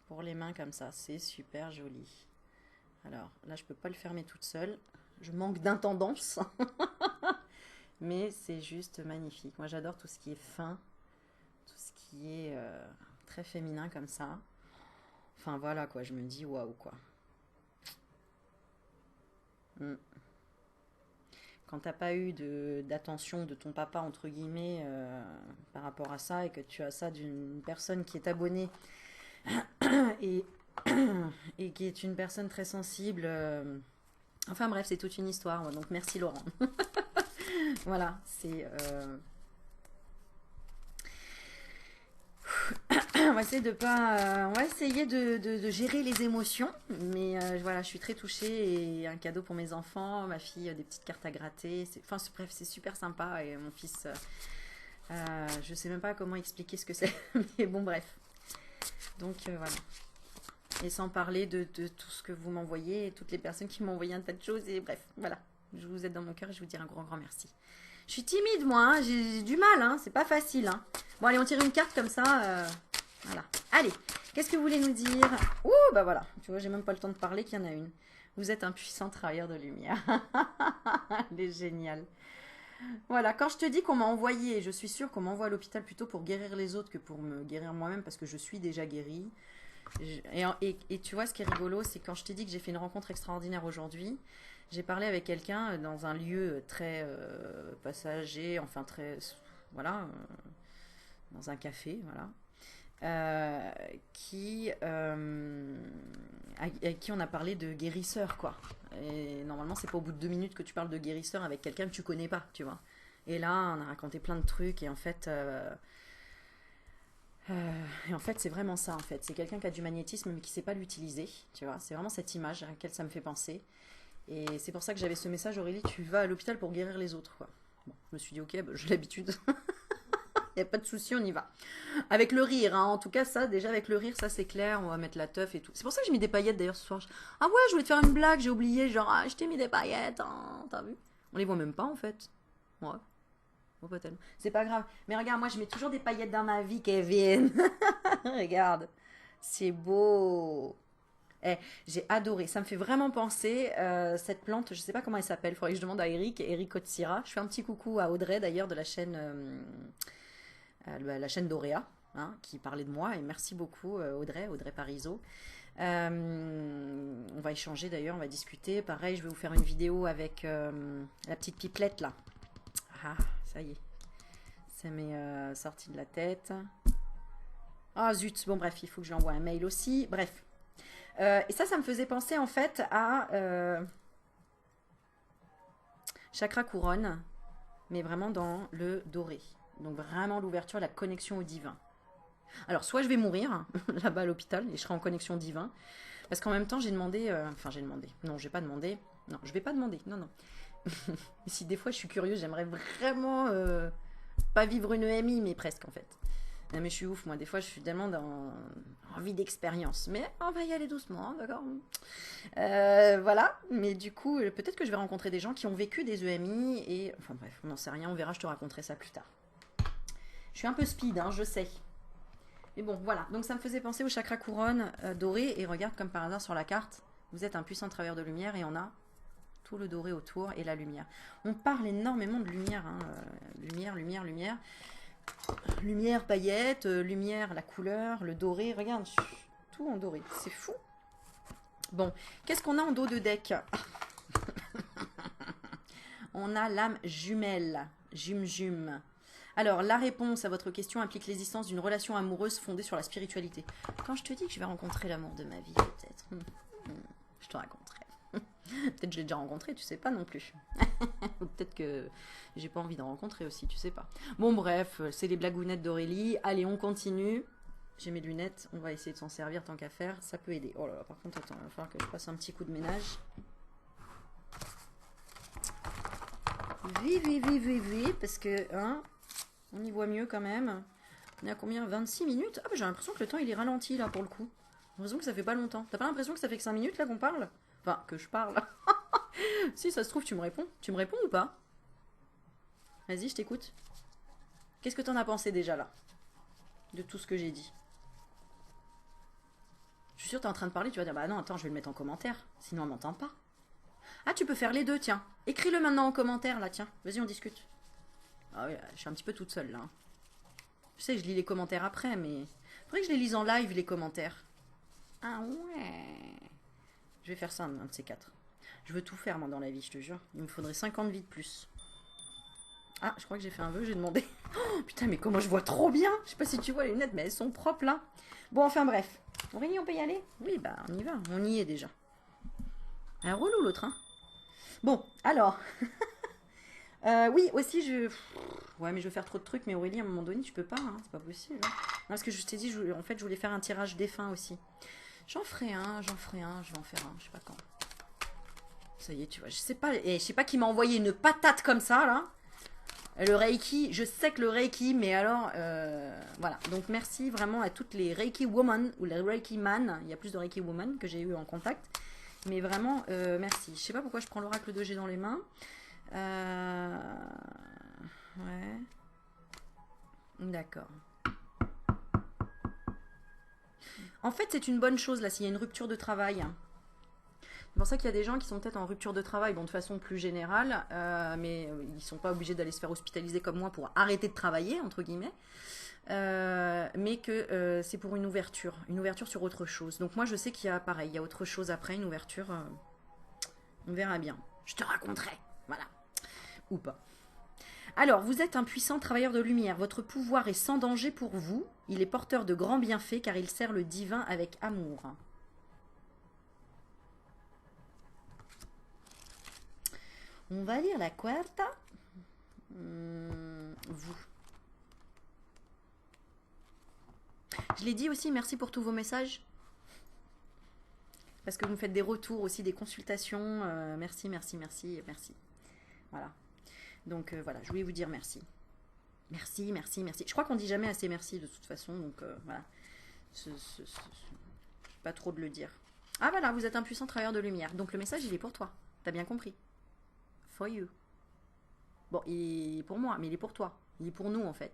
pour les mains comme ça. C'est super joli. Alors, là, je peux pas le fermer toute seule. Je manque d'intendance. Mais c'est juste magnifique. Moi, j'adore tout ce qui est fin. Tout ce qui est très féminin comme ça. Enfin, voilà, quoi. Je me dis, waouh, quoi. Quand t'as pas eu d'attention de ton papa, entre guillemets, par rapport à ça, et que tu as ça d'une personne qui est abonnée et, et qui est une personne très sensible. Enfin bref, c'est toute une histoire. Donc merci Laurent. Voilà, c'est... On va essayer de pas, on va essayer de gérer les émotions, mais voilà, je suis très touchée et un cadeau pour mes enfants, ma fille, des petites cartes à gratter. Enfin, bref, c'est super sympa et mon fils, je sais même pas comment expliquer ce que c'est, mais bon, bref. Donc voilà. Et sans parler de tout ce que vous m'envoyez, toutes les personnes qui m'ont envoyé un tas de choses et bref, voilà. Je vous aide dans mon cœur et je vous dis un grand merci. Je suis timide moi, hein, j'ai du mal, hein, c'est pas facile. Hein. Bon allez, on tire une carte comme ça. Voilà. Allez, qu'est-ce que vous voulez nous dire? Ouh, bah voilà, tu vois, j'ai même pas le temps de parler qu'il y en a une. Vous êtes un puissant travailleur de lumière. Elle est géniale. Voilà, quand je te dis qu'on m'a envoyé, je suis sûre qu'on m'envoie à l'hôpital plutôt pour guérir les autres que pour me guérir moi-même parce que je suis déjà guérie. Et tu vois, ce qui est rigolo, c'est quand je t'ai dit que j'ai fait une rencontre extraordinaire aujourd'hui, j'ai parlé avec quelqu'un dans un lieu très passager, enfin très... Voilà, dans un café, voilà. Avec qui on a parlé de guérisseur, quoi. Et normalement, c'est pas au bout de 2 minutes que tu parles de guérisseur avec quelqu'un que tu connais pas, tu vois. Et là, on a raconté plein de trucs, et en fait, c'est vraiment ça, en fait. C'est quelqu'un qui a du magnétisme, mais qui sait pas l'utiliser, tu vois. C'est vraiment cette image à laquelle ça me fait penser. Et c'est pour ça que j'avais ce message, Aurélie, tu vas à l'hôpital pour guérir les autres, quoi. Bon, je me suis dit, ok, bah, j'ai l'habitude. Il n'y a pas de souci, on y va. Avec le rire, hein. En tout cas, ça, déjà avec le rire, ça c'est clair, on va mettre la teuf et tout. C'est pour ça que j'ai mis des paillettes d'ailleurs ce soir. Ah ouais, je voulais te faire une blague, j'ai oublié, genre, ah, je t'ai mis des paillettes, hein. T'as vu? On les voit même pas en fait. Ouais. Bon, pas tellement. C'est pas grave. Mais regarde, moi je mets toujours des paillettes dans ma vie, Kevin. Regarde. C'est beau. Eh, j'ai adoré. Ça me fait vraiment penser, cette plante, je sais pas comment elle s'appelle, il faudrait que je demande à Eric Otsira. Je fais un petit coucou à Audrey d'ailleurs de la chaîne d'Auréa, hein, qui parlait de moi, et merci beaucoup Audrey Parisot. On va échanger d'ailleurs, on va discuter. Pareil, je vais vous faire une vidéo avec la petite pipelette là. Ah, ça y est, ça m'est sorti de la tête. Ah zut, bon bref, il faut que je lui envoie un mail aussi. Bref. Et ça me faisait penser en fait à chakra couronne, mais vraiment dans le doré. Donc vraiment l'ouverture, la connexion au divin. Alors soit je vais mourir là-bas à l'hôpital et je serai en connexion divin, parce qu'en même temps j'ai demandé, enfin j'ai demandé, non j'ai pas demandé, non je vais pas demander, non non. Si des fois je suis curieuse, j'aimerais vraiment pas vivre une EMI, mais presque en fait. Non mais je suis ouf, moi des fois je suis tellement dans envie d'expérience. Mais on va y aller doucement, hein, d'accord. Voilà, mais du coup peut-être que je vais rencontrer des gens qui ont vécu des EMI et... Enfin bref, on n'en sait rien, on verra, je te raconterai ça plus tard. Je suis un peu speed, hein, je sais. Mais bon, voilà, donc ça me faisait penser au chakra couronne doré, et regarde comme par hasard sur la carte, vous êtes un puissant travailleur de lumière et on a tout le doré autour et la lumière. On parle énormément de lumière, hein, lumière, lumière, lumière. Lumière, paillettes, lumière, la couleur, le doré, regarde, tout en doré, c'est fou. Bon, qu'est-ce qu'on a en dos de deck? On a l'âme jumelle, jum. Alors, la réponse à votre question implique l'existence d'une relation amoureuse fondée sur la spiritualité. Quand je te dis que je vais rencontrer l'amour de ma vie, peut-être, je te raconterai. Peut-être que je l'ai déjà rencontré, tu sais pas non plus. Ou peut-être que j'ai pas envie d'en rencontrer aussi, tu sais pas. Bon bref, c'est les blagounettes d'Aurélie. Allez, on continue. J'ai mes lunettes, on va essayer de s'en servir tant qu'à faire. Ça peut aider. Oh là là, par contre, attends, il va falloir que je fasse un petit coup de ménage. Oui, parce que, hein, on y voit mieux quand même. On est à combien? 26 minutes? Ah bah j'ai l'impression que le temps il est ralenti là pour le coup. J'ai l'impression que ça fait pas longtemps. T'as pas l'impression que ça fait que 5 minutes là qu'on parle? Enfin, que je parle. Si ça se trouve, tu me réponds. Tu me réponds ou pas? Vas-y, je t'écoute. Qu'est-ce que t'en as pensé déjà là? De tout ce que j'ai dit. Je suis sûre que t'es en train de parler, tu vas dire, bah non, attends, je vais le mettre en commentaire. Sinon, on m'entend pas. Ah, tu peux faire les deux, tiens. Écris-le maintenant en commentaire, là, tiens. Vas-y, on discute. Ah oui, je suis un petit peu toute seule, là. Je sais que je lis les commentaires après, mais... Faudrait que je les lise en live, les commentaires. Ah ouais. Je vais faire ça, un de ces quatre. Je veux tout faire, moi, dans la vie, je te jure. Il me faudrait 50 vies de plus. Ah, je crois que j'ai fait un vœu, j'ai demandé. Oh, putain, mais comment je vois trop bien. Je sais pas si tu vois les lunettes, mais elles sont propres, là. Bon, enfin, bref. Aurélie, on peut y aller? Oui, bah, on y va. On y est, déjà. Un relou, l'autre, hein. Bon, alors... oui, aussi, ouais, mais je veux faire trop de trucs, mais Aurélie, à un moment donné, tu peux pas, hein. C'est pas possible. Hein. Non, parce que je t'ai dit, en fait, je voulais faire un tirage défunt aussi. J'en ferai un, je vais en faire un, je sais pas quand. Ça y est, tu vois, je sais pas, je sais pas qui m'a envoyé une patate comme ça, là. Le Reiki, je sais que le Reiki, mais alors, voilà. Donc, merci vraiment à toutes les Reiki Women ou les Reiki Man. Il y a plus de Reiki Women que j'ai eu en contact. Mais vraiment, merci. Je sais pas pourquoi je prends l'oracle de G dans les mains. Ouais. D'accord. En fait, c'est une bonne chose, là, s'il y a une rupture de travail. C'est pour ça qu'il y a des gens qui sont peut-être en rupture de travail, bon, de façon plus générale, mais ils ne sont pas obligés d'aller se faire hospitaliser comme moi pour arrêter de travailler, entre guillemets, mais que c'est pour une ouverture sur autre chose. Donc moi, je sais qu'il y a, pareil, il y a autre chose après, une ouverture, on verra bien. Je te raconterai, voilà. Ou pas. Alors, vous êtes un puissant travailleur de lumière. Votre pouvoir est sans danger pour vous. Il est porteur de grands bienfaits car il sert le divin avec amour. On va lire la quarta. Vous. Je l'ai dit aussi, merci pour tous vos messages. Parce que vous me faites des retours aussi, des consultations. Merci. Voilà. Donc voilà, je voulais vous dire merci. Merci. Je crois qu'on dit jamais assez merci de toute façon, donc voilà. Pas trop de le dire. Ah voilà, vous êtes un puissant travailleur de lumière. Donc le message, il est pour toi. T'as bien compris. For you. Bon, il est pour moi, mais il est pour toi. Il est pour nous, en fait.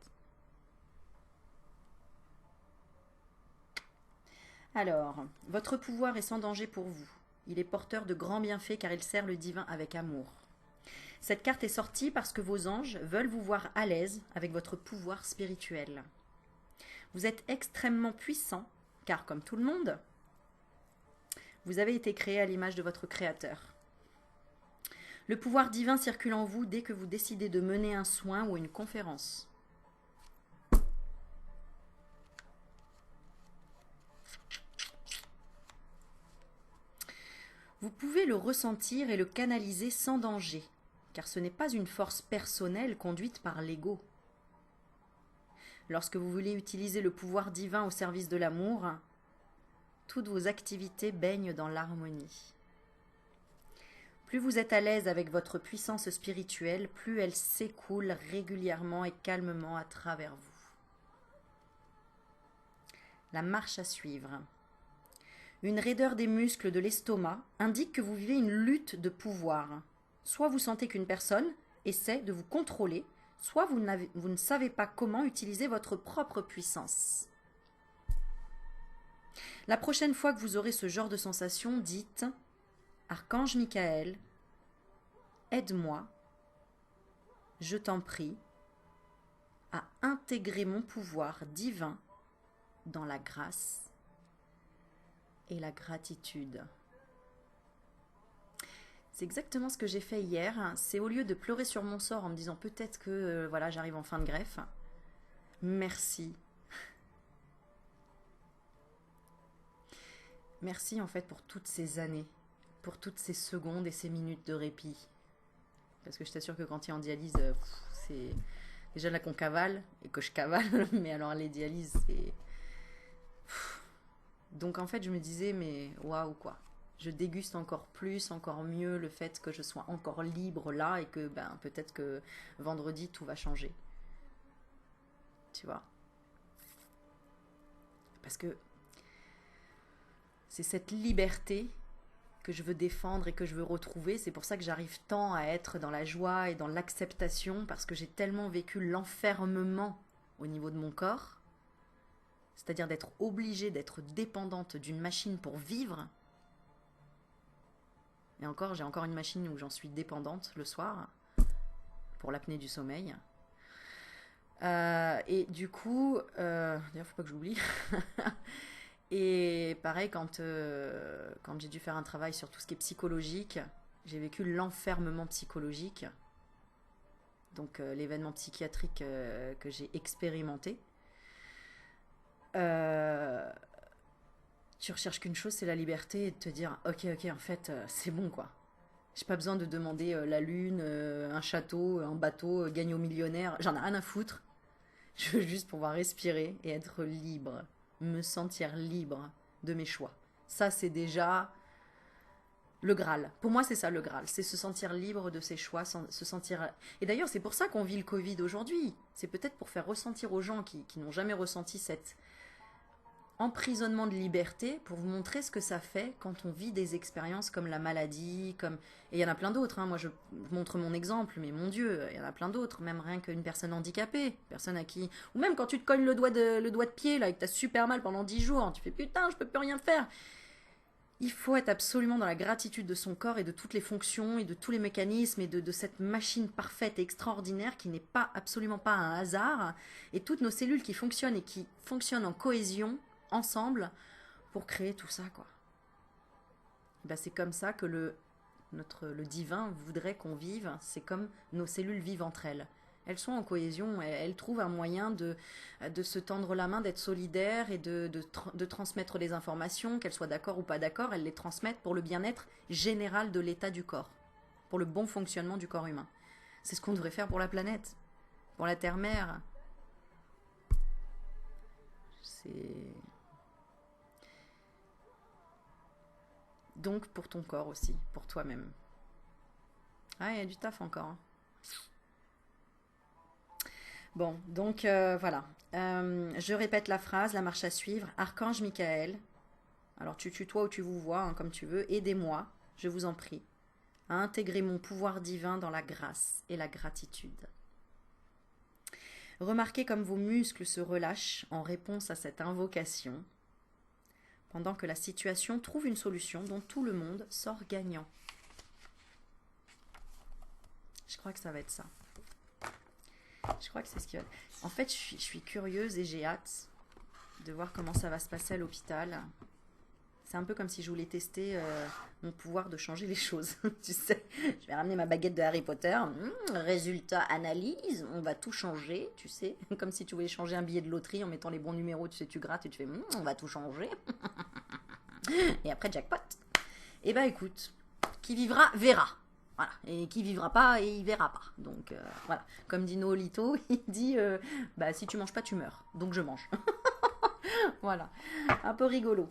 Alors, votre pouvoir est sans danger pour vous. Il est porteur de grands bienfaits car il sert le divin avec amour. Cette carte est sortie parce que vos anges veulent vous voir à l'aise avec votre pouvoir spirituel. Vous êtes extrêmement puissant, car comme tout le monde, vous avez été créé à l'image de votre Créateur. Le pouvoir divin circule en vous dès que vous décidez de mener un soin ou une conférence. Vous pouvez le ressentir et le canaliser sans danger, car ce n'est pas une force personnelle conduite par l'ego. Lorsque vous voulez utiliser le pouvoir divin au service de l'amour, toutes vos activités baignent dans l'harmonie. Plus vous êtes à l'aise avec votre puissance spirituelle, plus elle s'écoule régulièrement et calmement à travers vous. La marche à suivre. Une raideur des muscles de l'estomac indique que vous vivez une lutte de pouvoir. Soit vous sentez qu'une personne essaie de vous contrôler, soit vous ne savez pas comment utiliser votre propre puissance. La prochaine fois que vous aurez ce genre de sensation, dites « Archange Michael, aide-moi, je t'en prie, à intégrer mon pouvoir divin dans la grâce et la gratitude. » C'est exactement ce que j'ai fait hier. C'est au lieu de pleurer sur mon sort en me disant peut-être que voilà, j'arrive en fin de greffe. Merci. Merci en fait pour toutes ces années, pour toutes ces secondes et ces minutes de répit. Parce que je t'assure que quand tu es en dialyse, c'est déjà là qu'on cavale et que je cavale, mais alors les dialyses, c'est... Donc en fait je me disais mais waouh quoi. Je déguste encore plus, encore mieux le fait que je sois encore libre là et que ben, peut-être que vendredi tout va changer. Tu vois? Parce que c'est cette liberté que je veux défendre et que je veux retrouver. C'est pour ça que j'arrive tant à être dans la joie et dans l'acceptation, parce que j'ai tellement vécu l'enfermement au niveau de mon corps, c'est-à-dire d'être obligée, d'être dépendante d'une machine pour vivre. Et encore, j'ai encore une machine où j'en suis dépendante le soir, pour l'apnée du sommeil. Et du coup, d'ailleurs, faut pas que j'oublie. Et pareil, quand j'ai dû faire un travail sur tout ce qui est psychologique, j'ai vécu l'enfermement psychologique. Donc l'événement psychiatrique que j'ai expérimenté. Tu recherches qu'une chose, c'est la liberté et de te dire ok, en fait, c'est bon quoi. J'ai pas besoin de demander la lune, un château, un bateau, gagner au millionnaire. J'en ai rien à foutre. Je veux juste pouvoir respirer et être libre. Me sentir libre de mes choix. Ça, c'est déjà le Graal. Pour moi, c'est ça le Graal. C'est se sentir libre de ses choix, se sentir... Et d'ailleurs, c'est pour ça qu'on vit le Covid aujourd'hui. C'est peut-être pour faire ressentir aux gens qui n'ont jamais ressenti cet emprisonnement de liberté, pour vous montrer ce que ça fait quand on vit des expériences comme la maladie, comme... Et il y en a plein d'autres, hein. Moi je montre mon exemple, mais mon Dieu, il y en a plein d'autres, même rien qu'une personne handicapée, personne à qui... Ou même quand tu te cognes le doigt de pied, là, et que t'as super mal pendant 10 jours, tu fais putain, je peux plus rien faire. Il faut être absolument dans la gratitude de son corps et de toutes les fonctions et de tous les mécanismes et de cette machine parfaite et extraordinaire qui n'est pas absolument pas un hasard, et toutes nos cellules qui fonctionnent et qui fonctionnent en cohésion, ensemble, pour créer tout ça, quoi. Ben, c'est comme ça que le divin voudrait qu'on vive. C'est comme nos cellules vivent entre elles. Elles sont en cohésion, elles trouvent un moyen de se tendre la main, d'être solidaires et de transmettre les informations, qu'elles soient d'accord ou pas d'accord, elles les transmettent pour le bien-être général de l'état du corps, pour le bon fonctionnement du corps humain. C'est ce qu'on devrait faire pour la planète, pour la Terre-Mère. C'est... Donc pour ton corps aussi, pour toi-même. Ah, il y a du taf encore. Hein. Bon, donc voilà. Je répète la phrase, la marche à suivre. Archange Michael. Alors tu tutoies ou tu vous vois, hein, comme tu veux. Aidez-moi, je vous en prie, à intégrer mon pouvoir divin dans la grâce et la gratitude. Remarquez comme vos muscles se relâchent en réponse à cette invocation, pendant que la situation trouve une solution dont tout le monde sort gagnant. Je crois que ça va être ça. Je crois que c'est ce qui va... En fait, je suis curieuse et j'ai hâte de voir comment ça va se passer à l'hôpital. C'est un peu comme si je voulais tester mon pouvoir de changer les choses. Tu sais, je vais ramener ma baguette de Harry Potter. Résultat, analyse, on va tout changer, tu sais. Comme si tu voulais changer un billet de loterie en mettant les bons numéros, tu sais, tu grattes et tu fais on va tout changer. Et après, jackpot. Eh ben écoute, qui vivra, verra. Voilà. Et qui vivra pas, et il verra pas. Donc voilà. Comme dit Noolito, il dit bah si tu manges pas, tu meurs. Donc je mange. Voilà. Un peu rigolo.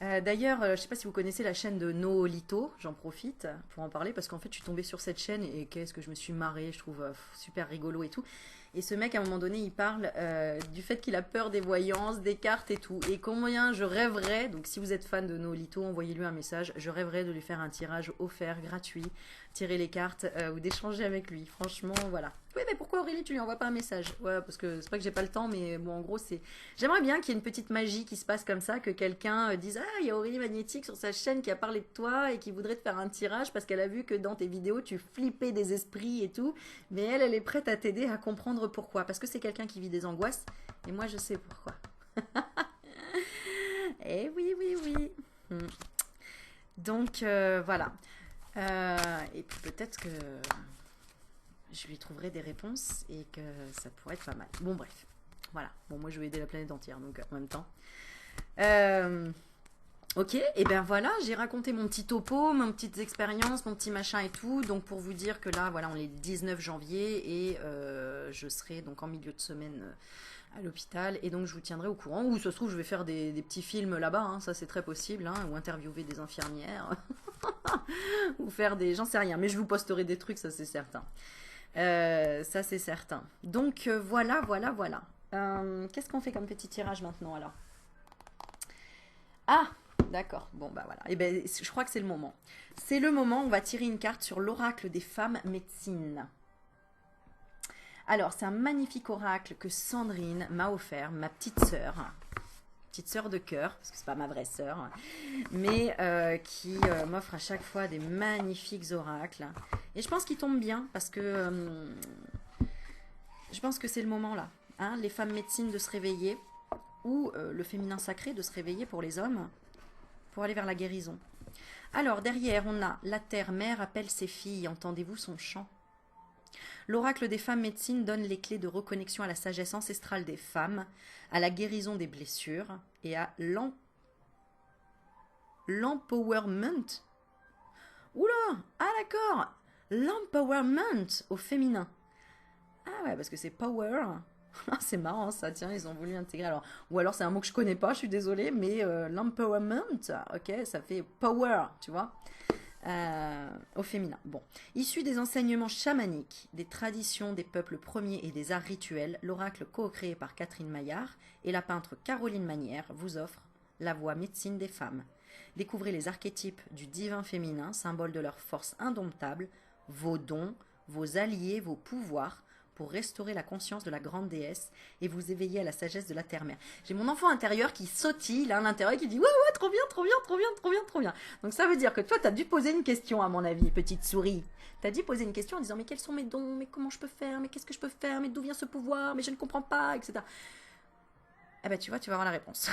D'ailleurs, je sais pas si vous connaissez la chaîne de Noolito, j'en profite pour en parler parce qu'en fait je suis tombée sur cette chaîne et qu'est-ce que je me suis marrée, je trouve super rigolo et tout. Et ce mec à un moment donné il parle du fait qu'il a peur des voyances, des cartes et tout. Et combien je rêverais, donc si vous êtes fan de Noolito, envoyez-lui un message, je rêverais de lui faire un tirage offert, gratuit, tirer les cartes ou d'échanger avec lui. Franchement, voilà. Oui, mais pourquoi Aurélie, tu lui envoies pas un message? Ouais, parce que c'est pas que j'ai pas le temps, mais bon, en gros, c'est. J'aimerais bien qu'il y ait une petite magie qui se passe comme ça, que quelqu'un dise ah, il y a Aurélie Magnétique sur sa chaîne qui a parlé de toi et qui voudrait te faire un tirage parce qu'elle a vu que dans tes vidéos, tu flippais des esprits et tout. Mais elle est prête à t'aider à comprendre pourquoi. Parce que c'est quelqu'un qui vit des angoisses et moi, je sais pourquoi. Eh oui, oui, oui. Donc, voilà. Et puis peut-être que je lui trouverai des réponses et que ça pourrait être pas mal. Bon, bref. Voilà. Bon, moi, je vais aider la planète entière, donc en même temps. Ok, et ben voilà, j'ai raconté mon petit topo, mes petites expériences, mon petit machin et tout. Donc, pour vous dire que là, voilà, on est le 19 janvier et je serai donc en milieu de semaine à l'hôpital. Et donc, je vous tiendrai au courant. Ou ça se trouve, je vais faire des petits films là-bas, hein, ça c'est très possible. Hein, ou interviewer des infirmières. Ou faire des... J'en sais rien, mais je vous posterai des trucs, ça c'est certain. Ça c'est certain. Donc voilà, voilà, voilà. Qu'est-ce qu'on fait comme petit tirage maintenant alors? Ah, d'accord. Bon bah voilà. Et ben je crois que c'est le moment. C'est le moment, on va tirer une carte sur l'oracle des femmes médecines. Alors, c'est un magnifique oracle que Sandrine m'a offert, ma petite sœur de cœur, parce que c'est pas ma vraie sœur, mais qui m'offre à chaque fois des magnifiques oracles. Et je pense qu'il tombe bien, parce que je pense que c'est le moment là. Hein, les femmes médecines de se réveiller, ou le féminin sacré de se réveiller pour les hommes, pour aller vers la guérison. Alors, derrière, on a la terre-mère appelle ses filles, entendez-vous son chant? L'oracle des femmes médecines donne les clés de reconnexion à la sagesse ancestrale des femmes, à la guérison des blessures et à l'empowerment. Oula, ah d'accord, l'empowerment au féminin. Ah ouais, parce que c'est power. C'est marrant ça, tiens, ils ont voulu intégrer. Alors, ou alors c'est un mot que je connais pas, je suis désolée, mais l'empowerment, ok, ça fait power, tu vois. Au féminin. Bon. Issu des enseignements chamaniques, des traditions des peuples premiers et des arts rituels, l'oracle co-créé par Catherine Maillard et la peintre Caroline Manière vous offre la voie médecine des femmes. Découvrez les archétypes du divin féminin, symbole de leur force indomptable, vos dons, vos alliés, vos pouvoirs, pour restaurer la conscience de la grande déesse et vous éveiller à la sagesse de la terre-mère. J'ai mon enfant intérieur qui sautille là à l'intérieur qui dit ouais, trop bien, trop bien, trop bien, trop bien, trop bien. Donc ça veut dire que toi, tu as dû poser une question à mon avis, petite souris. Tu as dû poser une question en disant mais quels sont mes dons, mais comment je peux faire, mais qu'est-ce que je peux faire, mais d'où vient ce pouvoir, mais je ne comprends pas, etc. Eh ben tu vois, tu vas avoir la réponse.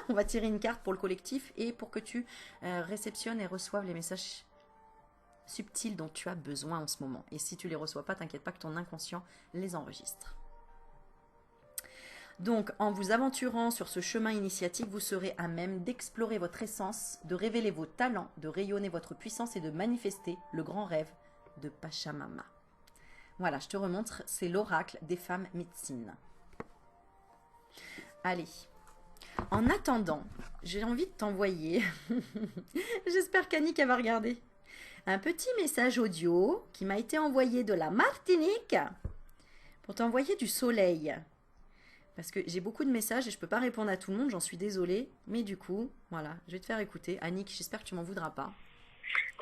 On va tirer une carte pour le collectif et pour que tu réceptionnes et reçoives les messages subtils dont tu as besoin en ce moment. Et si tu les reçois pas, t'inquiète pas que ton inconscient les enregistre. Donc, en vous aventurant sur ce chemin initiatique, vous serez à même d'explorer votre essence, de révéler vos talents, de rayonner votre puissance et de manifester le grand rêve de Pachamama. Voilà, je te remontre, c'est l'oracle des femmes médecines. Allez. En attendant, j'ai envie de t'envoyer, j'espère qu'Annick va regarder, un petit message audio qui m'a été envoyé de la Martinique pour t'envoyer du soleil. Parce que j'ai beaucoup de messages et je ne peux pas répondre à tout le monde, j'en suis désolée. Mais du coup, voilà, je vais te faire écouter. Annick, j'espère que tu m'en voudras pas.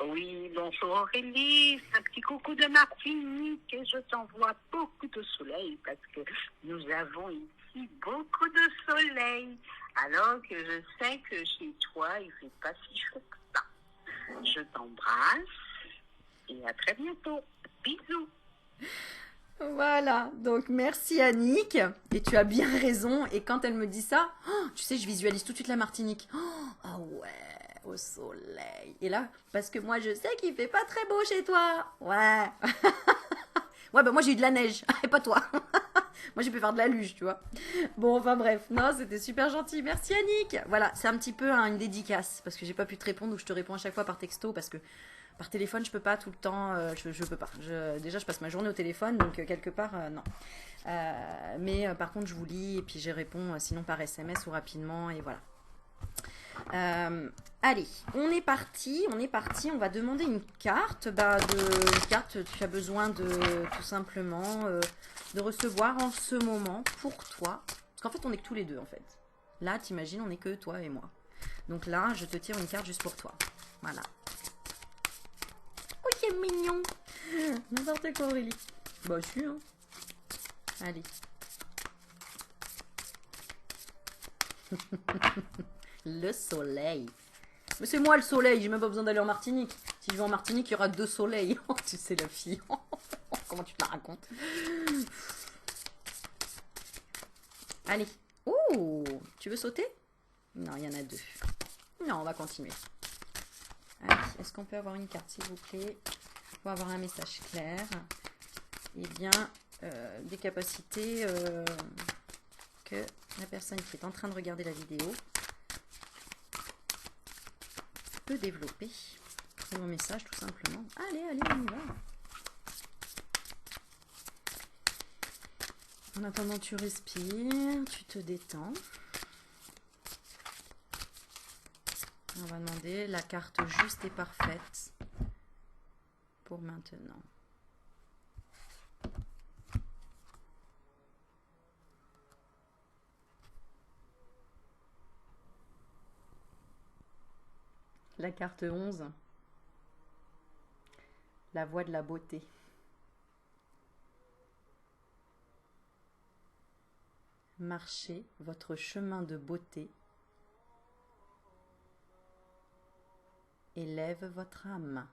Oui, bonjour Aurélie, un petit coucou de Martinique et je t'envoie beaucoup de soleil parce que nous avons ici beaucoup de soleil. Alors que je sais que chez toi, il ne fait pas si chaud que ça. Je t'embrasse et à très bientôt. Bisous. Voilà, donc merci Annick. Et tu as bien raison. Et quand elle me dit ça, oh, tu sais, je visualise tout de suite la Martinique. Oh ouais, au soleil. Et là, parce que moi je sais qu'il fait pas très beau chez toi. Ouais. Ouais, bah moi j'ai eu de la neige, et pas toi. Moi, j'ai pu faire de la luge, tu vois. Bon, enfin bref. Non, c'était super gentil. Merci, Annick. Voilà, c'est un petit peu une dédicace parce que j'ai pas pu te répondre ou je te réponds à chaque fois par texto parce que par téléphone, je peux pas tout le temps. Je peux pas. Déjà, je passe ma journée au téléphone, donc quelque part, non. Mais par contre, je vous lis et puis je réponds sinon par SMS ou rapidement et voilà. Allez, on est parti, on va demander une carte. Une carte, tu as besoin de tout simplement de recevoir en ce moment pour toi. Parce qu'en fait, on est que tous les deux en fait. Là, t'imagines, on est que toi et moi. Donc là, je te tire une carte juste pour toi. Voilà. Oh, c'est mignon. N'importe quoi, Aurélie. Bah, si, hein. Allez. Le soleil. Mais c'est moi le soleil, j'ai même pas besoin d'aller en Martinique. Si je vais en Martinique, il y aura 2 soleils. Tu sais la fille. Comment tu te la racontes? Allez. Oh, tu veux sauter? Non, il y en a 2. Non, on va continuer. Allez, est-ce qu'on peut avoir une carte, s'il vous plaît, pour avoir un message clair? Eh bien, des capacités que la personne qui est en train de regarder la vidéo peut développer. Très bon message, tout simplement. Allez, on y va. En attendant, tu respires, tu te détends. On va demander la carte juste et parfaite pour maintenant. La carte 11. La voie de la beauté. Marchez votre chemin de beauté. Élève votre âme.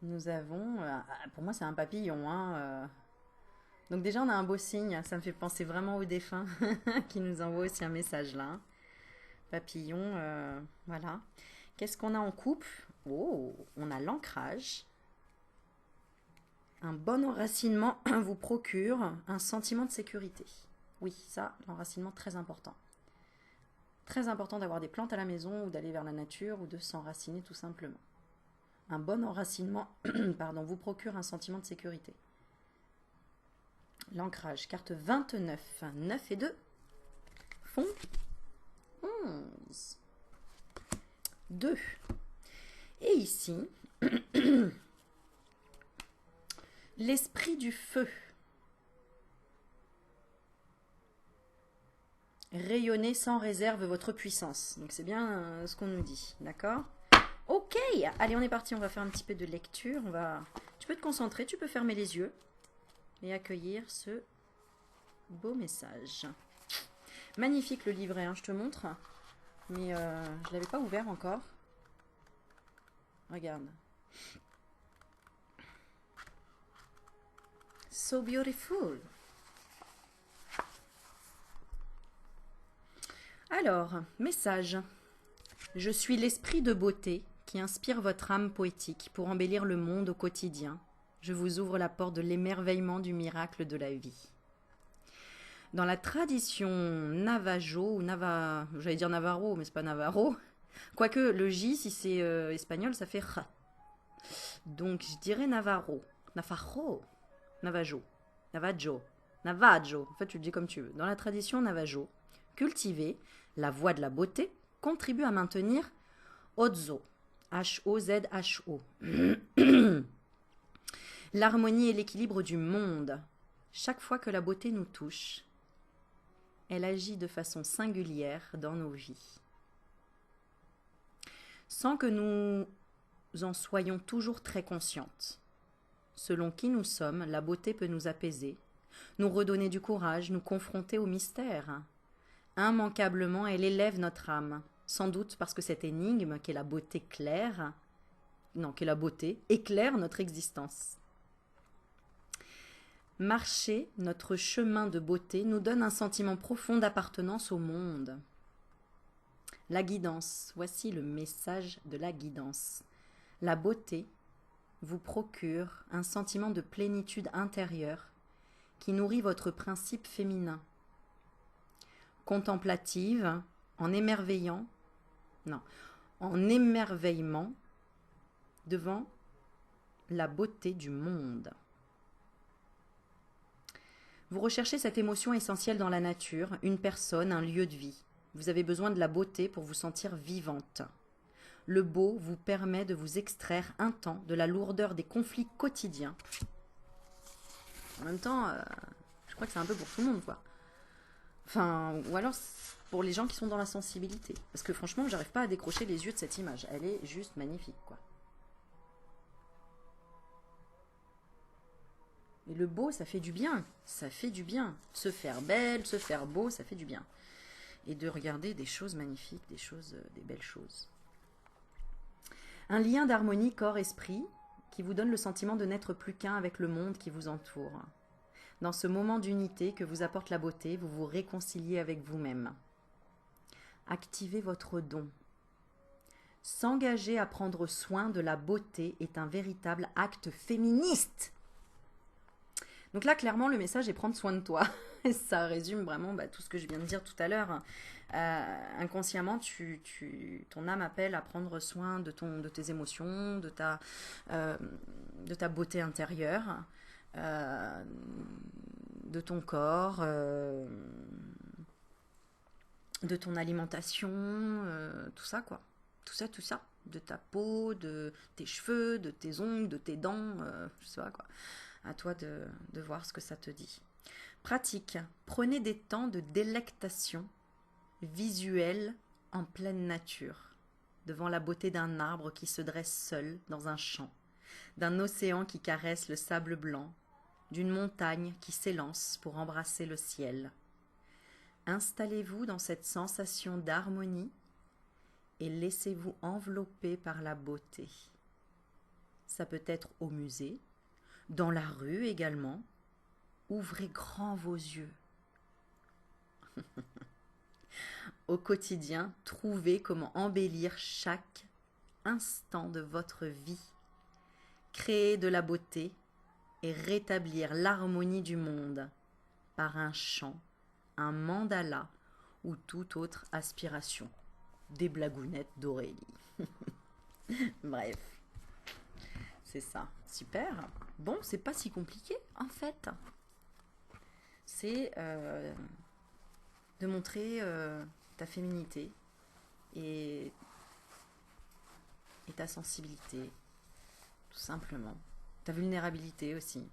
Nous avons... pour moi, c'est un papillon. Hein, Donc déjà, on a un beau signe. Ça me fait penser vraiment aux défunts qui nous envoient aussi un message là. Papillon, voilà. Qu'est-ce qu'on a en couple? Oh, on a l'ancrage. Un bon enracinement vous procure un sentiment de sécurité. Oui, ça, l'enracinement, très important. Très important d'avoir des plantes à la maison ou d'aller vers la nature ou de s'enraciner tout simplement. Un bon enracinement vous procure un sentiment de sécurité. L'ancrage, carte 29. 9 et 2 font 11. 2. Et ici, l'esprit du feu. Rayonnez sans réserve votre puissance. Donc c'est bien ce qu'on nous dit, d'accord? Ok, allez, on est parti, on va faire un petit peu de lecture. Tu peux te concentrer, tu peux fermer les yeux et accueillir ce beau message. Magnifique le livret, hein, je te montre. Mais je ne l'avais pas ouvert encore. Regarde. So beautiful. Alors, message. Je suis l'esprit de beauté qui inspire votre âme poétique pour embellir le monde au quotidien. Je vous ouvre la porte de l'émerveillement du miracle de la vie. Dans la tradition navajo, ou j'allais dire navarro, mais c'est pas navarro. Quoique le J, si c'est espagnol, ça fait R. Donc je dirais navarro. Navajo. En fait, tu le dis comme tu veux. Dans la tradition navajo, cultiver la voie de la beauté contribue à maintenir Ozo. H-O-Z-H-O. L'harmonie et l'équilibre du monde. Chaque fois que la beauté nous touche, elle agit de façon singulière dans nos vies. Sans que nous en soyons toujours très conscientes. Selon qui nous sommes, la beauté peut nous apaiser, nous redonner du courage, nous confronter au mystère. Immanquablement, elle élève notre âme, sans doute parce que cette énigme, qu'est la beauté éclaire notre existence. Marcher notre chemin de beauté nous donne un sentiment profond d'appartenance au monde. La guidance, voici le message de la guidance. La beauté vous procure un sentiment de plénitude intérieure qui nourrit votre principe féminin. Contemplative, en émerveillant, non, en émerveillement devant la beauté du monde. Vous recherchez cette émotion essentielle dans la nature, une personne, un lieu de vie. Vous avez besoin de la beauté pour vous sentir vivante. Le beau vous permet de vous extraire un temps de la lourdeur des conflits quotidiens. En même temps, je crois que c'est un peu pour tout le monde, quoi. Enfin, ou alors pour les gens qui sont dans la sensibilité. Parce que franchement, j'arrive pas à décrocher les yeux de cette image. Elle est juste magnifique, quoi. Et le beau, ça fait du bien. Ça fait du bien. Se faire belle, se faire beau, ça fait du bien. Et de regarder des choses magnifiques, des belles choses. Un lien d'harmonie corps-esprit qui vous donne le sentiment de n'être plus qu'un avec le monde qui vous entoure. Dans ce moment d'unité que vous apporte la beauté, vous vous réconciliez avec vous-même. Activez votre don. S'engager à prendre soin de la beauté est un véritable acte féministe. Donc là, clairement, le message est prendre soin de toi. Ça résume vraiment tout ce que je viens de dire tout à l'heure. Inconsciemment, ton âme appelle à prendre soin de tes émotions, de ta beauté intérieure, de ton corps, de ton alimentation, tout ça, quoi. Tout ça. De ta peau, de tes cheveux, de tes ongles, de tes dents, je sais pas, quoi. À toi de voir ce que ça te dit. Pratique. Prenez des temps de délectation visuelle en pleine nature, devant la beauté d'un arbre qui se dresse seul dans un champ, d'un océan qui caresse le sable blanc, d'une montagne qui s'élance pour embrasser le ciel. Installez-vous dans cette sensation d'harmonie et laissez-vous envelopper par la beauté. Ça peut être au musée, dans la rue également. Ouvrez grand vos yeux. Au quotidien, trouvez comment embellir chaque instant de votre vie. Créer de la beauté et rétablir l'harmonie du monde par un chant, un mandala ou toute autre aspiration. Des blagounettes d'Aurélie. Bref, c'est ça. Super. Bon, c'est pas si compliqué en fait. C'est de montrer ta féminité et ta sensibilité, tout simplement. Ta vulnérabilité aussi.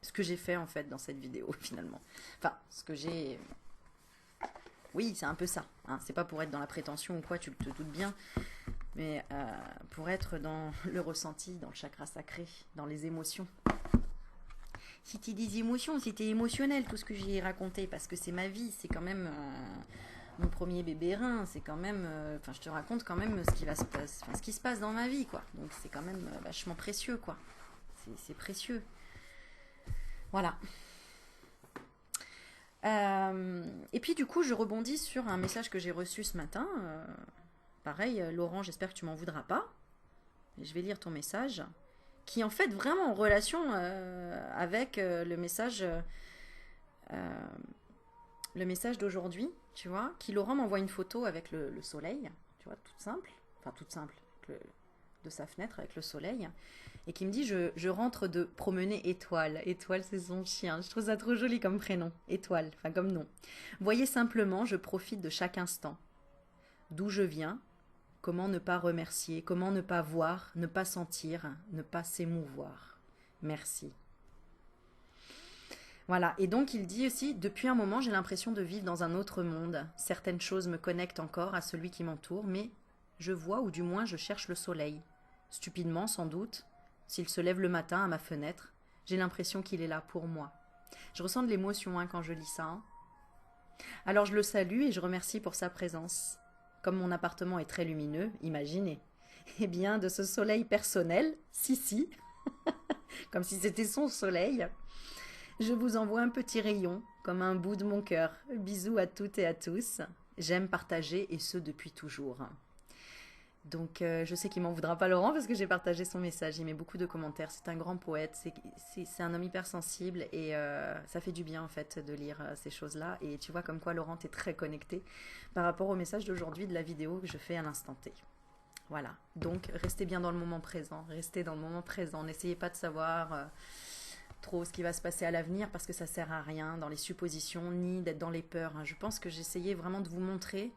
Ce que j'ai fait en fait dans cette vidéo finalement. Enfin, ce que j'ai... Oui, c'est un peu ça. Hein. C'est pas pour être dans la prétention ou quoi, tu te doutes bien. Mais pour être dans le ressenti, dans le chakra sacré, dans les émotions. C'était des émotions, c'était émotionnel tout ce que j'ai raconté, parce que c'est ma vie, c'est quand même mon premier bébé rein, c'est quand même, je te raconte quand même ce qui va se passer, ce qui se passe dans ma vie, quoi. Donc c'est quand même vachement précieux, quoi. C'est précieux. Voilà. Et puis du coup, je rebondis sur un message que j'ai reçu ce matin. Pareil, Laurent, j'espère que tu m'en voudras pas. Je vais lire ton message, qui est en fait vraiment en relation avec le message d'aujourd'hui, tu vois, qui Laurent m'envoie une photo avec le soleil, tu vois, toute simple, de sa fenêtre avec le soleil, et qui me dit je rentre de promener Étoile. Étoile, c'est son chien. Je trouve ça trop joli comme prénom. Étoile, enfin comme nom. Voyez simplement, je profite de chaque instant. D'où je viens, comment ne pas remercier, comment ne pas voir, ne pas sentir, ne pas s'émouvoir. Merci. Voilà, et donc il dit aussi, depuis un moment, j'ai l'impression de vivre dans un autre monde. Certaines choses me connectent encore à celui qui m'entoure, mais je vois, ou du moins je cherche le soleil. Stupidement, sans doute, s'il se lève le matin à ma fenêtre, j'ai l'impression qu'il est là pour moi. Je ressens de l'émotion quand je lis ça. Hein. Alors je le salue et je remercie pour sa présence. Comme mon appartement est très lumineux, imaginez. Eh bien, de ce soleil personnel, si, comme si c'était son soleil, je vous envoie un petit rayon, comme un bout de mon cœur. Bisous à toutes et à tous. J'aime partager, et ce depuis toujours. Donc je sais qu'il m'en voudra pas Laurent parce que j'ai partagé son message, il met beaucoup de commentaires, c'est un grand poète, c'est un homme hypersensible et ça fait du bien en fait de lire ces choses-là. Et tu vois comme quoi Laurent t'es très connecté par rapport au message d'aujourd'hui de la vidéo que je fais à l'instant T. Voilà, donc restez bien dans le moment présent, restez dans le moment présent, n'essayez pas de savoir trop ce qui va se passer à l'avenir parce que ça sert à rien dans les suppositions ni d'être dans les peurs. Je pense que j'essayais vraiment de vous montrer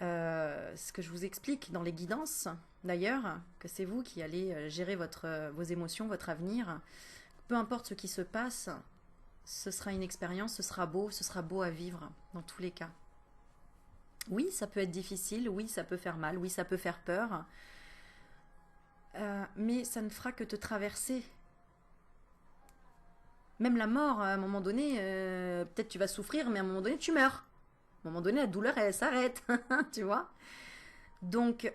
ce que je vous explique dans les guidances, d'ailleurs, que c'est vous qui allez gérer vos émotions, votre avenir. Peu importe ce qui se passe, ce sera une expérience, ce sera beau à vivre, dans tous les cas. Oui, ça peut être difficile, oui, ça peut faire mal, oui, ça peut faire peur, mais ça ne fera que te traverser. Même la mort, à un moment donné, peut-être tu vas souffrir, mais à un moment donné, tu meurs. À un moment donné, la douleur, elle s'arrête, tu vois. Donc,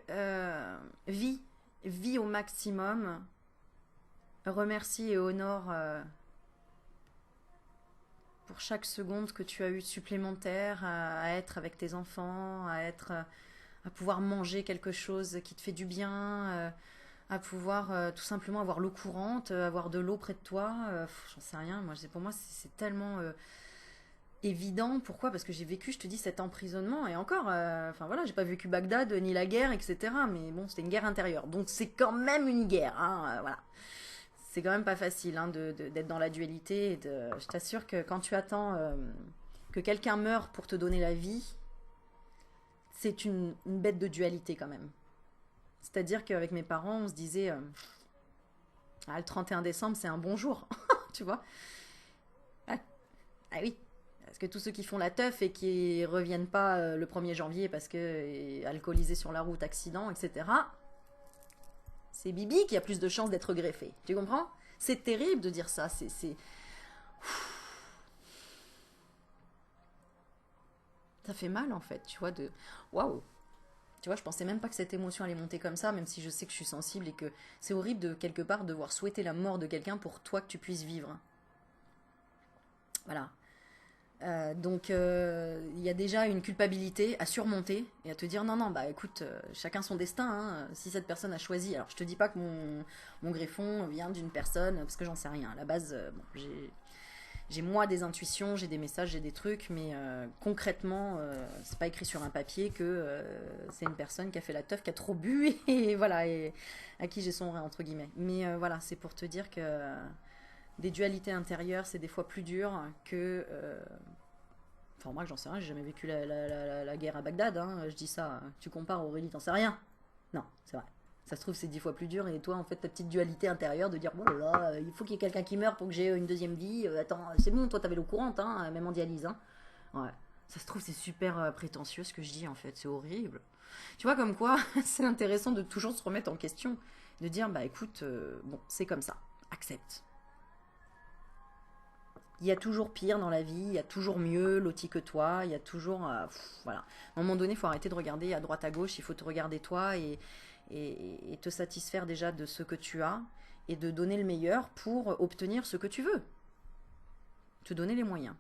vis au maximum. Remercie et honore pour chaque seconde que tu as eu supplémentaire à être avec tes enfants, à pouvoir manger quelque chose qui te fait du bien, à pouvoir tout simplement avoir l'eau courante, avoir de l'eau près de toi. J'en sais rien. Pour moi, c'est tellement évident. Pourquoi? Parce que j'ai vécu, je te dis, cet emprisonnement. Et encore, enfin voilà, j'ai pas vécu Bagdad, ni la guerre, etc. Mais bon, c'était une guerre intérieure. Donc c'est quand même une guerre, hein, voilà. C'est quand même pas facile hein, d'être dans la dualité. Je t'assure que quand tu attends que quelqu'un meure pour te donner la vie, c'est une bête de dualité quand même. C'est-à-dire qu'avec mes parents, on se disait le 31 décembre, c'est un bon jour, tu vois. Ah, ah oui, parce que tous ceux qui font la teuf et qui reviennent pas le 1er janvier parce que alcoolisés sur la route, accident, etc., c'est Bibi qui a plus de chances d'être greffé. Tu comprends? C'est terrible de dire ça. Ça fait mal en fait, tu vois, de... Waouh! Tu vois, je pensais même pas que cette émotion allait monter comme ça, même si je sais que je suis sensible et que c'est horrible de quelque part devoir souhaiter la mort de quelqu'un pour toi que tu puisses vivre. Voilà. Donc il y a déjà une culpabilité à surmonter et à te dire non, bah écoute, chacun son destin, hein. Si cette personne a choisi, alors je te dis pas que mon greffon vient d'une personne, parce que j'en sais rien. À la base, bon, j'ai moi des intuitions, j'ai des messages, j'ai des trucs, mais concrètement, c'est pas écrit sur un papier que c'est une personne qui a fait la teuf, qui a trop bu et voilà, et à qui j'ai sombré entre guillemets. Mais voilà, c'est pour te dire que des dualités intérieures, c'est des fois plus dur que... Enfin, moi, j'en sais rien, j'ai jamais vécu la guerre à Bagdad, hein, je dis ça. Tu compares, Aurélie, t'en sais rien? Non, c'est vrai. Ça se trouve, c'est 10 fois plus dur, et toi, en fait, ta petite dualité intérieure de dire, oh là là, il faut qu'il y ait quelqu'un qui meure pour que j'ai une deuxième vie. Attends, c'est bon, toi, t'avais l'eau courante, hein, même en dialyse, hein. Ouais. Ça se trouve, c'est super prétentieux ce que je dis, en fait, c'est horrible. Tu vois, comme quoi, c'est intéressant de toujours se remettre en question, de dire, bah écoute, bon, c'est comme ça, accepte. Il y a toujours pire dans la vie, il y a toujours mieux loti que toi, il y a toujours... voilà. À un moment donné, il faut arrêter de regarder à droite à gauche, il faut te regarder toi et te satisfaire déjà de ce que tu as et de donner le meilleur pour obtenir ce que tu veux. Te donner les moyens.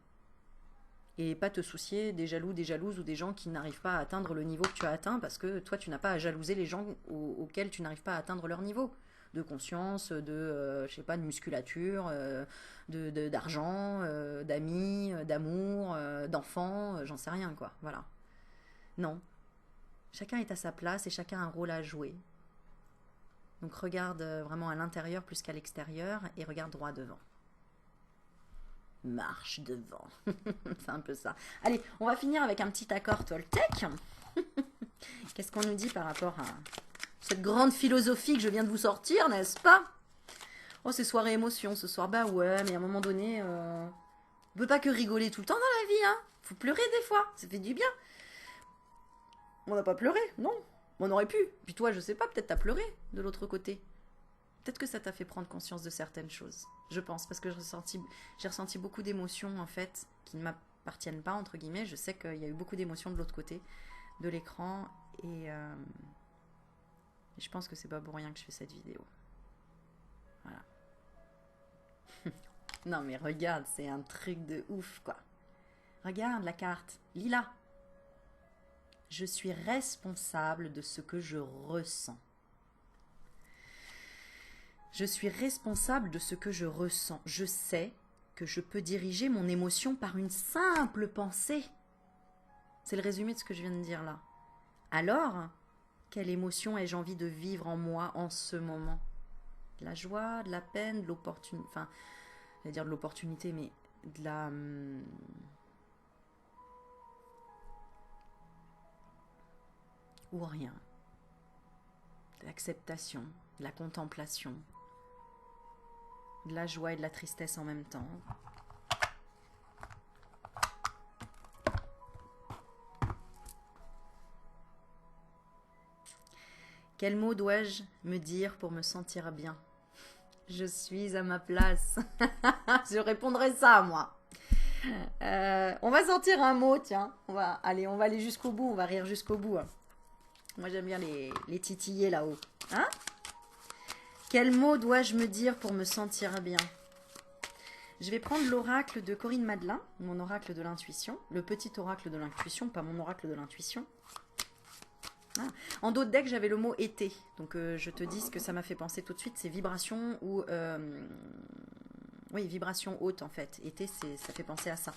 Et pas te soucier des jaloux, des jalouses ou des gens qui n'arrivent pas à atteindre le niveau que tu as atteint parce que toi, tu n'as pas à jalouser les gens auxquels tu n'arrives pas à atteindre leur niveau de conscience, je sais pas, de musculature, d'argent, d'amis, d'amour, d'enfants, j'en sais rien, quoi. Voilà. Non. Chacun est à sa place et chacun a un rôle à jouer. Donc regarde vraiment à l'intérieur plus qu'à l'extérieur et regarde droit devant. Marche devant. C'est un peu ça. Allez, on va finir avec un petit accord Toltec. Qu'est-ce qu'on nous dit par rapport à cette grande philosophie que je viens de vous sortir, n'est-ce pas? Oh, c'est soirée émotion ce soir. Bah ouais, mais à un moment donné, on peut pas que rigoler tout le temps dans la vie, hein. Faut pleurer des fois, ça fait du bien. On n'a pas pleuré, non. On aurait pu. Puis toi, je sais pas, peut-être t'as pleuré de l'autre côté. Peut-être que ça t'a fait prendre conscience de certaines choses. Je pense, parce que j'ai ressenti beaucoup d'émotions, en fait, qui ne m'appartiennent pas, entre guillemets. Je sais qu'il y a eu beaucoup d'émotions de l'autre côté de l'écran. Et je pense que c'est pas pour rien que je fais cette vidéo. Voilà. Non mais regarde, c'est un truc de ouf, quoi. Regarde la carte. Lila. Je suis responsable de ce que je ressens. Je suis responsable de ce que je ressens. Je sais que je peux diriger mon émotion par une simple pensée. C'est le résumé de ce que je viens de dire là. Alors, quelle émotion ai-je envie de vivre en moi en ce moment? De la joie, de la peine, de l'opportunité, enfin, je vais dire de l'opportunité, mais de la... ou rien. De l'acceptation, de la contemplation, de la joie et de la tristesse en même temps. Quel mot dois-je me dire pour me sentir bien? Je suis à ma place. Je répondrai ça, moi. On va sortir un mot, tiens. On va aller jusqu'au bout. On va rire jusqu'au bout. Moi, j'aime bien les titiller là-haut. Hein? Quel mot dois-je me dire pour me sentir bien? Je vais prendre l'oracle de Corinne Madelin, mon oracle de l'intuition. Le petit oracle de l'intuition, pas mon oracle de l'intuition. Ah. En dos de deck, j'avais le mot été. Donc, je te dis ce que ça m'a fait penser tout de suite. C'est vibration ou... oui, vibration haute en fait. Été, ça fait penser à ça.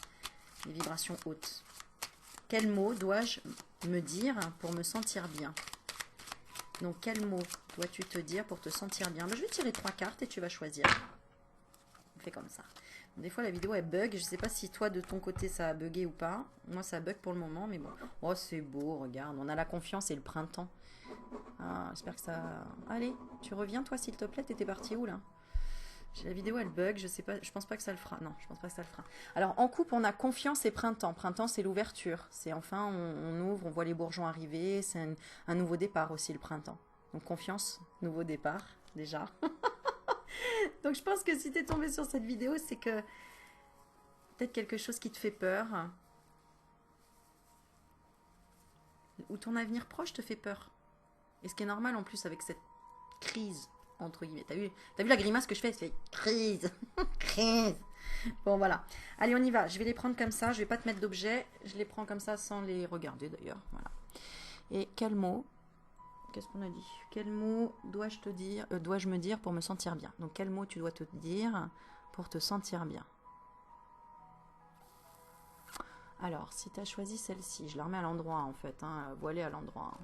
Les vibrations hautes. Quel mot dois-je me dire pour me sentir bien? Donc, quel mot dois-tu te dire pour te sentir bien? Ben, je vais tirer 3 cartes et tu vas choisir. On fait comme ça. Des fois, la vidéo, elle bug. Je ne sais pas si toi, de ton côté, ça a bugué ou pas. Moi, ça bug pour le moment, mais bon. Oh, c'est beau, regarde. On a la confiance et le printemps. Ah, j'espère que ça... Allez, tu reviens, toi, s'il te plaît. T'étais parti où, là? La vidéo, elle bug. Je sais pas. Je pense pas que ça le fera. Non, je pense pas que ça le fera. Alors, en couple, on a confiance et printemps. Printemps, c'est l'ouverture. C'est enfin, on ouvre, on voit les bourgeons arriver. C'est un nouveau départ aussi, le printemps. Donc, confiance, nouveau départ, déjà. Donc je pense que si tu es tombé sur cette vidéo, c'est que peut-être quelque chose qui te fait peur. Ou ton avenir proche te fait peur. Et ce qui est normal en plus avec cette crise, entre guillemets. T'as vu la grimace que je fais? C'est crise. Crise. Bon voilà. Allez, on y va. Je vais les prendre comme ça. Je vais pas te mettre d'objets. Je les prends comme ça sans les regarder d'ailleurs. Voilà. Et quel mot? Qu'est-ce qu'on a dit? Quel mot dois-je te dire, dois-je me dire pour me sentir bien? Donc, quel mot tu dois te dire pour te sentir bien? Alors, si tu as choisi celle-ci, je la remets à l'endroit en fait, hein, voilée à l'endroit.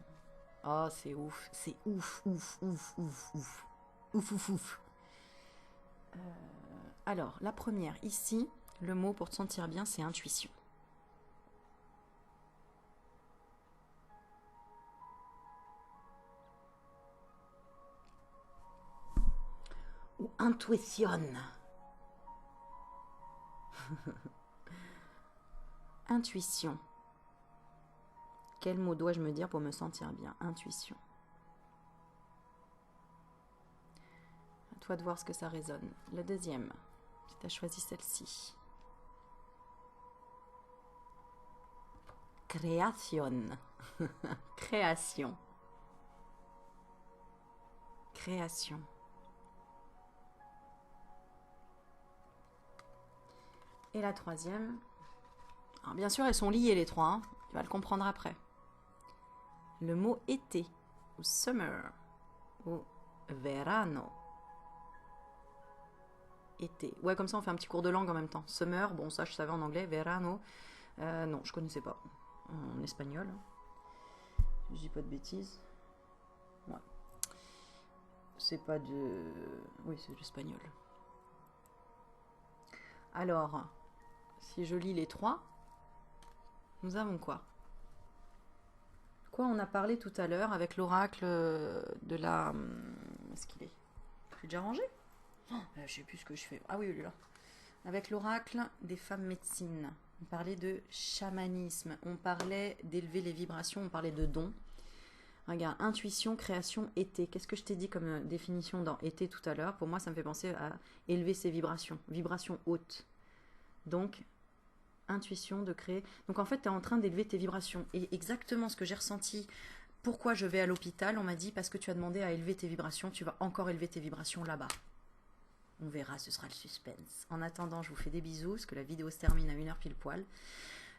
Oh, c'est ouf, c'est ouf, ouf, ouf, ouf, ouf, ouf, ouf, ouf. Alors, la première, ici, le mot pour te sentir bien, c'est intuition. Ou intuition. Intuition. Quel mot dois-je me dire pour me sentir bien? Intuition. À toi de voir ce que ça résonne. Le deuxième, si tu as choisi celle-ci. Création. Création. Création. Et la troisième, alors bien sûr elles sont liées les trois, hein. Tu vas le comprendre après. Le mot été, ou summer, ou verano. Été. Ouais, comme ça on fait un petit cours de langue en même temps. Summer, bon ça je savais en anglais, verano, non je connaissais pas. En espagnol. Je dis pas de bêtises. Ouais. C'est pas de... Oui, c'est de l'espagnol. Alors... Si je lis les trois, nous avons quoi? Quoi on a parlé tout à l'heure avec l'oracle de la... Est-ce qu'il est? J'ai déjà rangé? Oh, je sais plus ce que je fais. Ah oui, il est là. Avec l'oracle des femmes médecines. On parlait de chamanisme. On parlait d'élever les vibrations. On parlait de dons. Regarde, intuition, création, été. Qu'est-ce que je t'ai dit comme définition dans été tout à l'heure? Pour moi, ça me fait penser à élever ses vibrations. Vibrations hautes. Donc... intuition de créer. Donc en fait, tu es en train d'élever tes vibrations. Et exactement ce que j'ai ressenti, pourquoi je vais à l'hôpital, on m'a dit parce que tu as demandé à élever tes vibrations, tu vas encore élever tes vibrations là-bas. On verra, ce sera le suspense. En attendant, je vous fais des bisous, parce que la vidéo se termine à 1h pile poil.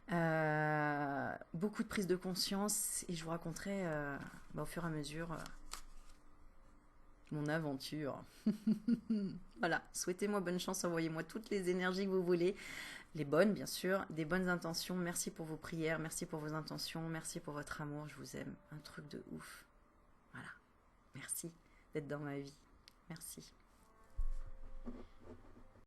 Beaucoup de prise de conscience et je vous raconterai au fur et à mesure mon aventure. Voilà, souhaitez-moi bonne chance, envoyez-moi toutes les énergies que vous voulez, les bonnes bien sûr, des bonnes intentions. Merci pour vos prières, merci pour vos intentions, merci pour votre amour, je vous aime, un truc de ouf. Voilà, merci d'être dans ma vie, merci.